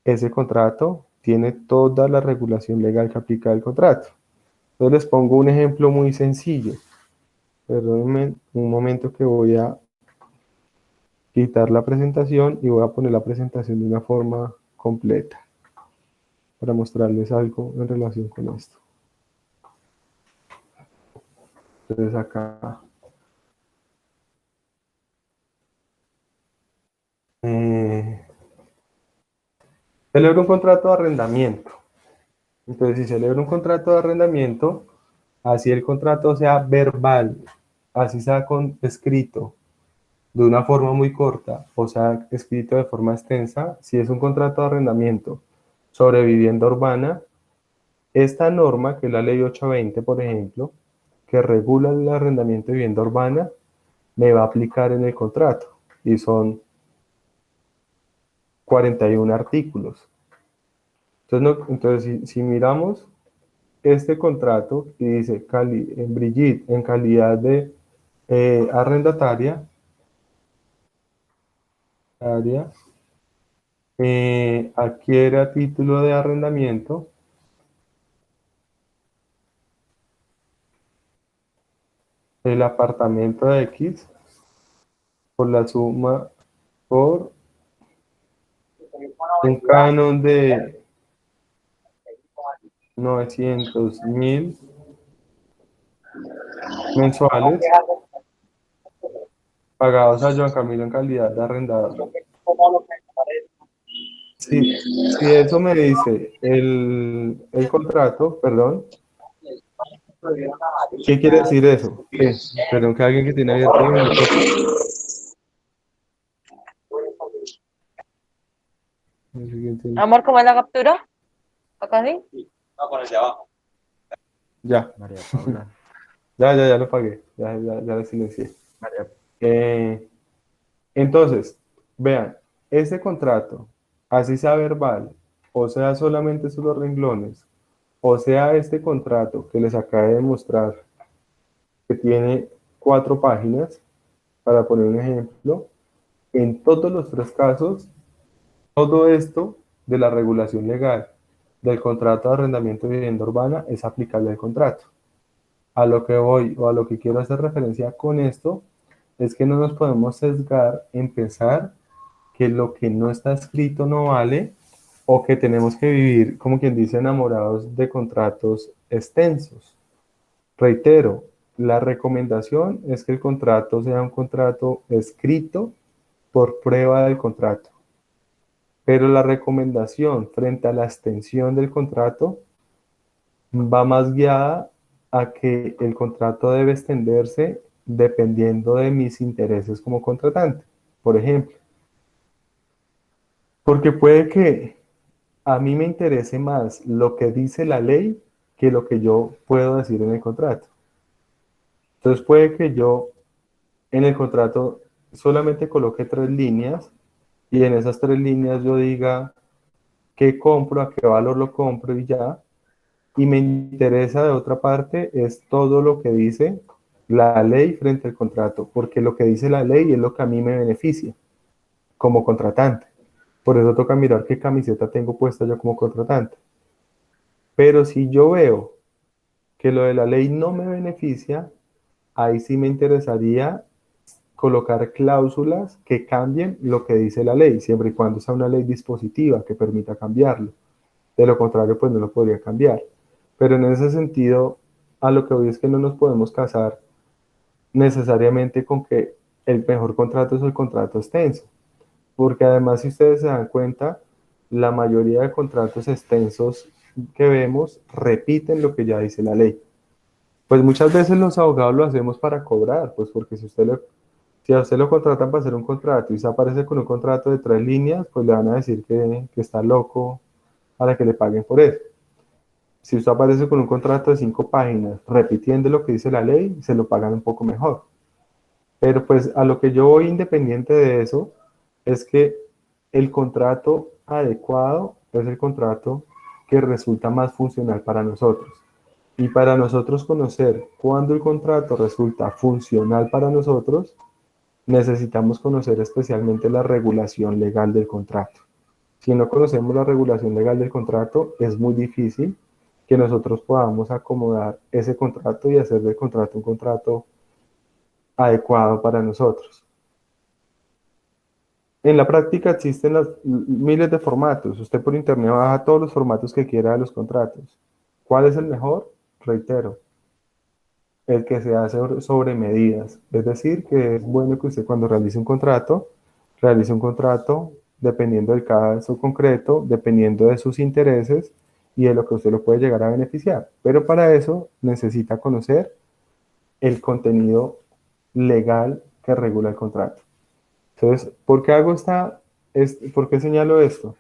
ese contrato tiene toda la regulación legal que aplica el contrato. Entonces les pongo un ejemplo muy sencillo. Perdónenme un momento que voy a quitar la presentación y voy a poner la presentación de una forma completa para mostrarles algo en relación con esto. Entonces acá celebro un contrato de arrendamiento. Entonces, si celebro un contrato de arrendamiento, así el contrato sea verbal, así sea escrito de una forma muy corta, o sea, escrito de forma extensa, si es un contrato de arrendamiento sobre vivienda urbana, esta norma, que es la ley 820, por ejemplo, que regula el arrendamiento de vivienda urbana, me va a aplicar en el contrato, y son 41 artículos. Entonces si miramos este contrato y dice en Brigitte, en calidad de arrendataria, adquiere a título de arrendamiento el apartamento de X por la suma, por un canon de 900.000 mensuales pagados a Joan Camilo en calidad de arrendador. Si eso me dice el contrato, perdón, ¿qué quiere decir eso? ¿Qué? Perdón, que alguien que tiene abierto el micrófono. No sé quién tiene. Amor, ¿cómo es la captura? ¿Acá sí? Ya. María Paula. Ya lo pagué. Ya lo silencié. María, Entonces, vean, este contrato, así sea verbal, o sea solamente sus renglones, o sea este contrato que les acabé de mostrar, que tiene 4 páginas, para poner un ejemplo, en todos los 3 casos, todo esto de la regulación legal del contrato de arrendamiento de vivienda urbana es aplicable al contrato. A lo que voy o a lo que quiero hacer referencia con esto es que no nos podemos sesgar en pensar que lo que no está escrito no vale o que tenemos que vivir, como quien dice, enamorados de contratos extensos. Reitero, la recomendación es que el contrato sea un contrato escrito por prueba del contrato. Pero la recomendación frente a la extensión del contrato va más guiada a que el contrato debe extenderse dependiendo de mis intereses como contratante, por ejemplo. Porque puede que a mí me interese más lo que dice la ley que lo que yo puedo decir en el contrato. Entonces puede que yo en el contrato solamente coloque 3 líneas y en esas 3 líneas yo diga qué compro, a qué valor lo compro y ya. Y me interesa de otra parte es todo lo que dice la ley frente al contrato, porque lo que dice la ley es lo que a mí me beneficia como contratante. Por eso toca mirar qué camiseta tengo puesta yo como contratante. Pero si yo veo que lo de la ley no me beneficia, ahí sí me interesaría colocar cláusulas que cambien lo que dice la ley, siempre y cuando sea una ley dispositiva que permita cambiarlo. De lo contrario, pues no lo podría cambiar. Pero en ese sentido, a lo que voy es que no nos podemos casar necesariamente con que el mejor contrato es el contrato extenso. Porque además, si ustedes se dan cuenta, la mayoría de contratos extensos que vemos repiten lo que ya dice la ley. Pues muchas veces los abogados lo hacemos para cobrar, pues porque si a usted lo contratan para hacer un contrato y se aparece con un contrato de 3 líneas, pues le van a decir que está loco para que le paguen por eso. Si usted aparece con un contrato de 5 páginas repitiendo lo que dice la ley, se lo pagan un poco mejor. Pero pues a lo que yo voy independiente de eso es que el contrato adecuado es el contrato que resulta más funcional para nosotros. Y para nosotros conocer cuándo el contrato resulta funcional para nosotros, necesitamos conocer especialmente la regulación legal del contrato. Si no conocemos la regulación legal del contrato, es muy difícil que nosotros podamos acomodar ese contrato y hacer del contrato un contrato adecuado para nosotros. En la práctica existen miles de formatos. Usted por internet baja todos los formatos que quiera de los contratos. ¿Cuál es el mejor? Reitero, el que se hace sobre medidas. Es decir, que es bueno que usted cuando realice un contrato dependiendo del caso concreto, dependiendo de sus intereses y de lo que usted lo puede llegar a beneficiar. Pero para eso necesita conocer el contenido legal que regula el contrato. Entonces, ¿por qué por qué señalo esto?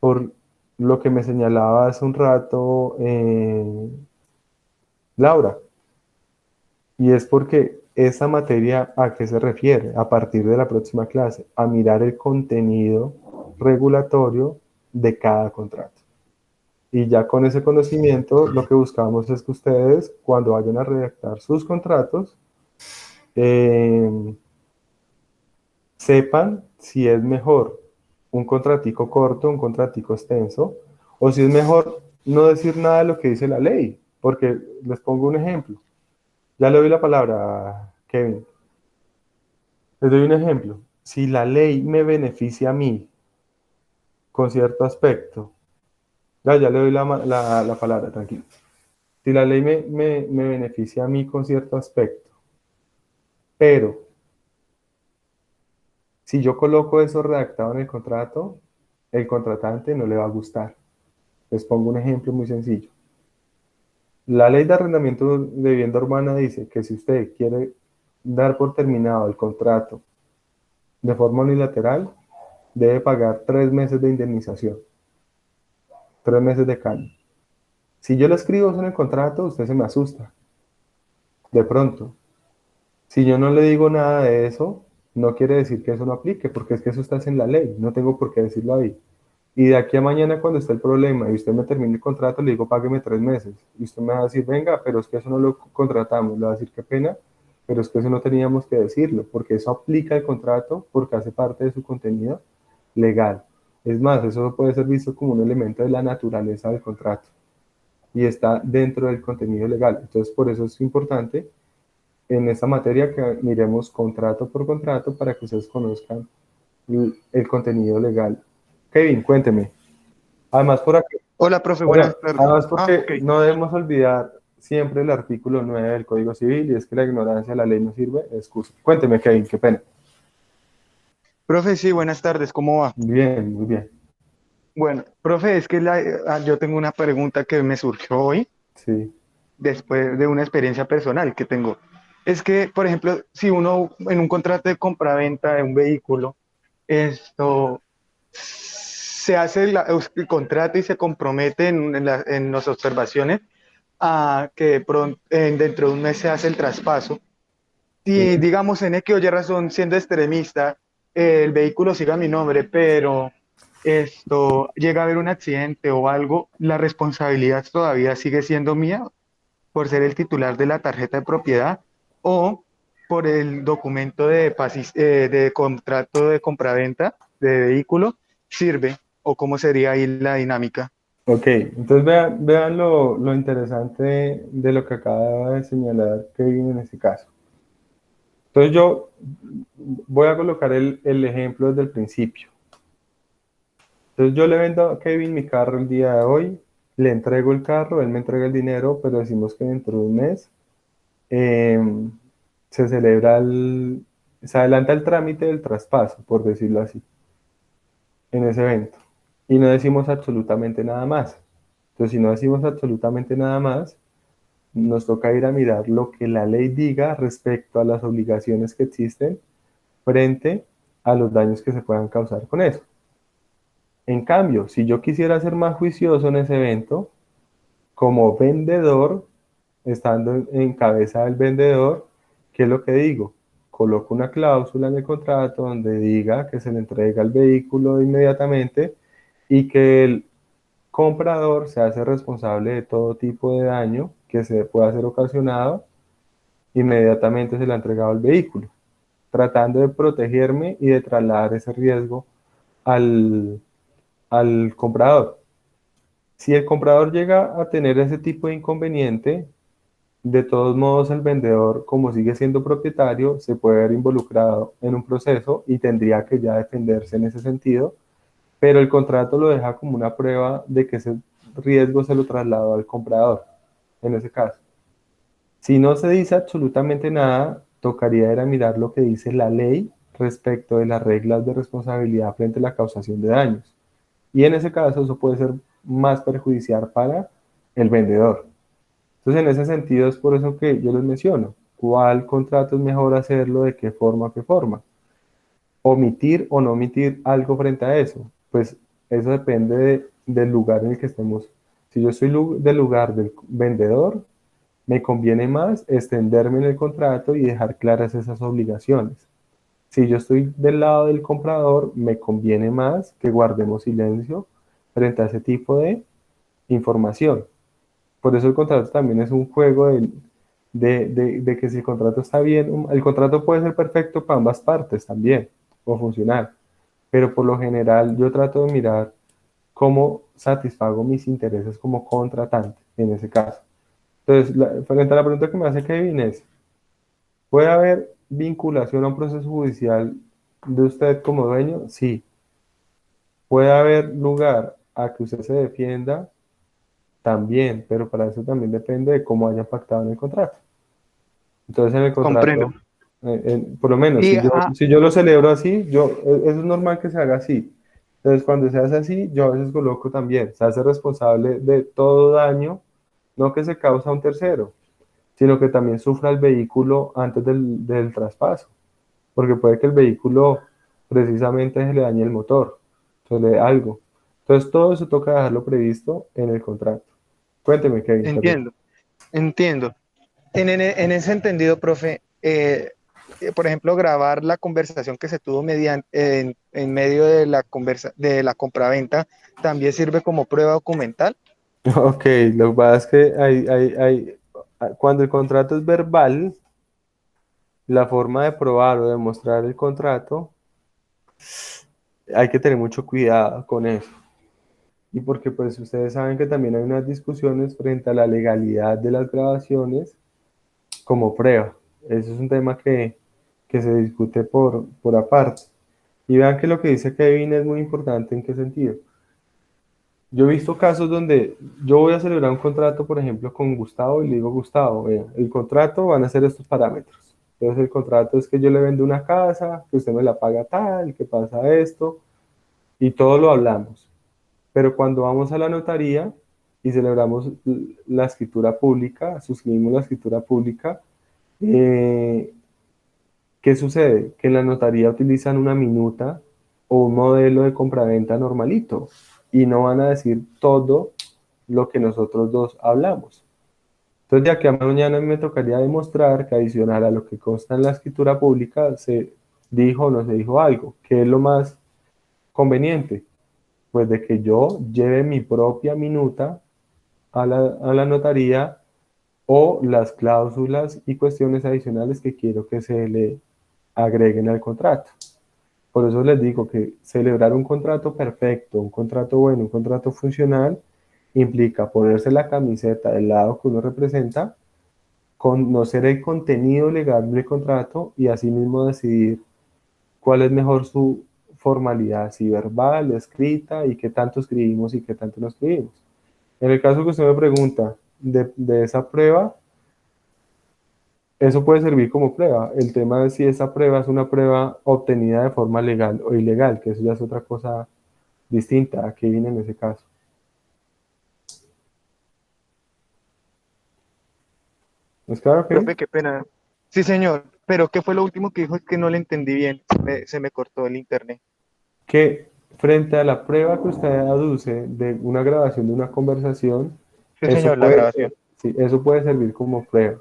Por lo que me señalaba hace un rato Laura. Y es porque esa materia, ¿a qué se refiere? A partir de la próxima clase, a mirar el contenido regulatorio de cada contrato. Y ya con ese conocimiento, lo que buscamos es que ustedes, cuando vayan a redactar sus contratos, sepan si es mejor un contratico corto, un contratico extenso, o si es mejor no decir nada de lo que dice la ley. Porque les pongo un ejemplo. Ya le doy la palabra, Kevin. Les doy un ejemplo. Si la ley me beneficia a mí con cierto aspecto, ya le doy la palabra, tranquilo. Si la ley me beneficia a mí con cierto aspecto, pero si yo coloco eso redactado en el contrato, el contratante no le va a gustar. Les pongo un ejemplo muy sencillo. La ley de arrendamiento de vivienda urbana dice que si usted quiere dar por terminado el contrato de forma unilateral, debe pagar 3 meses de indemnización, 3 meses de canon. Si yo lo escribo eso en el contrato, usted se me asusta. De pronto. Si yo no le digo nada de eso, no quiere decir que eso no aplique, porque es que eso está en la ley, no tengo por qué decirlo ahí. Y de aquí a mañana cuando esté el problema y usted me termine el contrato, le digo, págueme 3 meses. Y usted me va a decir, venga, pero es que eso no lo contratamos. Le va a decir, qué pena, pero es que eso no teníamos que decirlo, porque eso aplica el contrato, porque hace parte de su contenido legal. Es más, eso puede ser visto como un elemento de la naturaleza del contrato y está dentro del contenido legal. Entonces, por eso es importante en esta materia que miremos contrato por contrato para que ustedes conozcan el contenido legal. Kevin, cuénteme. Además, por aquí, Hola, profe, bueno, buenas tardes. además porque Ok. no debemos olvidar siempre el artículo 9 del Código Civil, y es que la ignorancia de la ley no sirve de excusa. Cuénteme, Kevin, qué pena. Profe, sí, buenas tardes, ¿cómo va? Bien, muy bien. Bueno, profe, es que yo tengo una pregunta que me surgió hoy Sí, después de una experiencia personal que tengo. Es que, por ejemplo, si uno en un contrato de compraventa de un vehículo, esto se hace el contrato y se compromete en las observaciones a que dentro de un mes se hace el traspaso. sí. Y digamos, en X o Y razón, siendo extremista, el vehículo siga mi nombre, pero esto llega a haber un accidente o algo, la responsabilidad todavía sigue siendo mía por ser el titular de la tarjeta de propiedad o por el documento de contrato de compraventa de vehículo, sirve o cómo sería ahí la dinámica. Ok, entonces vean lo interesante de lo que acaba de señalar Kevin en este caso. Entonces yo voy a colocar el ejemplo desde el principio. Entonces yo le vendo a Kevin mi carro el día de hoy, le entrego el carro, él me entrega el dinero, pero decimos que dentro de un mes eh, se celebra se adelanta el trámite del traspaso, por decirlo así, en ese evento. Y no decimos absolutamente nada más. Entonces, si no decimos absolutamente nada más, nos toca ir a mirar lo que la ley diga respecto a las obligaciones que existen frente a los daños que se puedan causar con eso. En cambio, si yo quisiera ser más juicioso en ese evento, como vendedor, estando en cabeza del vendedor, ¿qué es lo que digo? Coloco una cláusula en el contrato donde diga que se le entrega el vehículo inmediatamente y que el comprador se hace responsable de todo tipo de daño que se pueda ser ocasionado, inmediatamente se le ha entregado el vehículo, tratando de protegerme y de trasladar ese riesgo al, al comprador. Si el comprador llega a tener ese tipo de inconveniente, de todos modos el vendedor, como sigue siendo propietario, se puede ver involucrado en un proceso y tendría que ya defenderse en ese sentido, pero el contrato lo deja como una prueba de que ese riesgo se lo trasladó al comprador, en ese caso. Si no se dice absolutamente nada, tocaría ir a mirar lo que dice la ley respecto de las reglas de responsabilidad frente a la causación de daños. Y en ese caso eso puede ser más perjudicial para el vendedor. Entonces, en ese sentido es por eso que yo les menciono, ¿cuál contrato es mejor hacerlo? ¿De qué forma? ¿Qué forma? Omitir o no omitir algo frente a eso. Pues eso depende del lugar en el que estemos. Si yo soy del lugar del vendedor, me conviene más extenderme en el contrato y dejar claras esas obligaciones. Si yo estoy del lado del comprador, me conviene más que guardemos silencio frente a ese tipo de información. Por eso el contrato también es un juego de que si el contrato está bien, el contrato puede ser perfecto para ambas partes también, o funcional, pero por lo general yo trato de mirar cómo satisfago mis intereses como contratante en ese caso. Entonces, frente a la pregunta que me hace Kevin es, ¿puede haber vinculación a un proceso judicial de usted como dueño? Sí. ¿Puede haber lugar a que usted se defienda? También, pero para eso también depende de cómo haya pactado en el contrato. Entonces, en el Comprendo. contrato, por lo menos, Y si yo lo celebro así, eso es normal que se haga así. Entonces, cuando se hace así, yo a veces coloco también, se hace responsable de todo daño, no que se causa a un tercero, sino que también sufra el vehículo antes del traspaso, porque puede que el vehículo precisamente se le dañe el motor, se le dé algo. Entonces, todo eso toca dejarlo previsto en el contrato. Cuénteme, Kevin, perdón. entiendo, entiendo. En ese entendido, profe, por ejemplo, grabar la conversación que se tuvo en medio de de la compraventa también sirve como prueba documental. Ok, lo que pasa es que cuando el contrato es verbal, la forma de probar o demostrar el contrato, hay que tener mucho cuidado con eso. Y porque pues ustedes saben que también hay unas discusiones frente a la legalidad de las grabaciones como prueba. Eso es un tema que se discute por aparte. Y vean que lo que dice Kevin es muy importante. ¿En qué sentido? Yo he visto casos donde yo voy a celebrar un contrato, por ejemplo, con Gustavo y le digo, Gustavo, vea, el contrato van a ser estos parámetros. Entonces el contrato es que yo le vendo una casa, que usted me la paga tal, que pasa esto, y todo lo hablamos. Pero cuando vamos a la notaría y celebramos la escritura pública, suscribimos la escritura pública, eh, ¿qué sucede? Que en la notaría utilizan una minuta o un modelo de compraventa normalito y no van a decir todo lo que nosotros dos hablamos. Entonces, ya que a mañana me tocaría demostrar que adicional a lo que consta en la escritura pública se dijo o no se dijo algo. ¿Qué es lo más conveniente? Pues de que yo lleve mi propia minuta a la notaría o las cláusulas y cuestiones adicionales que quiero que se le agreguen al contrato. Por eso les digo que celebrar un contrato perfecto, un contrato bueno, un contrato funcional, implica ponerse la camiseta del lado que uno representa, conocer el contenido legal del contrato y asimismo decidir cuál es mejor su formalidad, si verbal, escrita y qué tanto escribimos y qué tanto no escribimos. En el caso que usted me pregunta de esa prueba, eso puede servir como prueba. El tema es si esa prueba es una prueba obtenida de forma legal o ilegal, que eso ya es otra cosa distinta a qué viene en ese caso. ¿Es claro que? Profe, qué pena. Sí, señor, pero ¿qué fue lo último que dijo? Es que no le entendí bien, se me cortó el internet. Que frente a la prueba que usted aduce de una grabación de una conversación, Sí, señor, la grabación. sí, eso puede servir como prueba.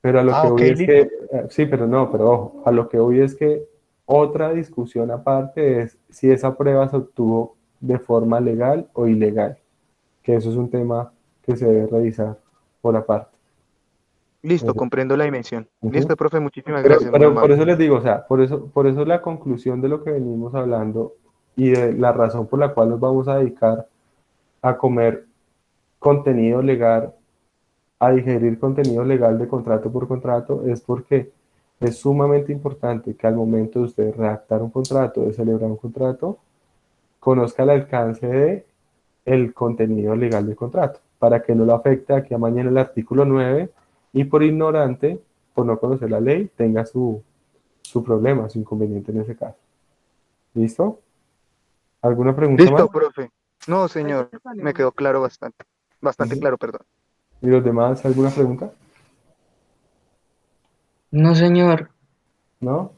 Pero a lo Ah, que ok, voy es que, listo. sí, pero no, pero ojo, a lo que voy es que otra discusión aparte es si esa prueba se obtuvo de forma legal o ilegal, que eso es un tema que se debe revisar por aparte. Listo, comprendo la dimensión. Ujú. Listo, profe, muchísimas gracias, muy Pero por amable. eso les digo, o sea, por eso la conclusión de lo que venimos hablando y de la razón por la cual nos vamos a dedicar a comer contenido legal, a digerir contenido legal de contrato por contrato, es porque es sumamente importante que al momento de usted redactar un contrato, de celebrar un contrato, conozca el alcance de el contenido legal del contrato, para que no lo afecte aquí a mañana el artículo 9 y por ignorante, por no conocer la ley, tenga su problema, su inconveniente en ese caso. ¿Listo? ¿Alguna pregunta más? Listo, profe. No, señor, me quedó claro bastante. Bastante Ujú. claro, perdón. ¿Y los demás, alguna pregunta? No, señor. ¿No?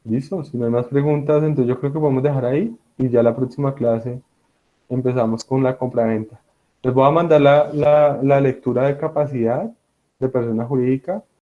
Listo, si no hay más preguntas, entonces yo creo que podemos dejar ahí y ya la próxima clase empezamos con la compraventa. Les voy a mandar la lectura de capacidad de persona jurídica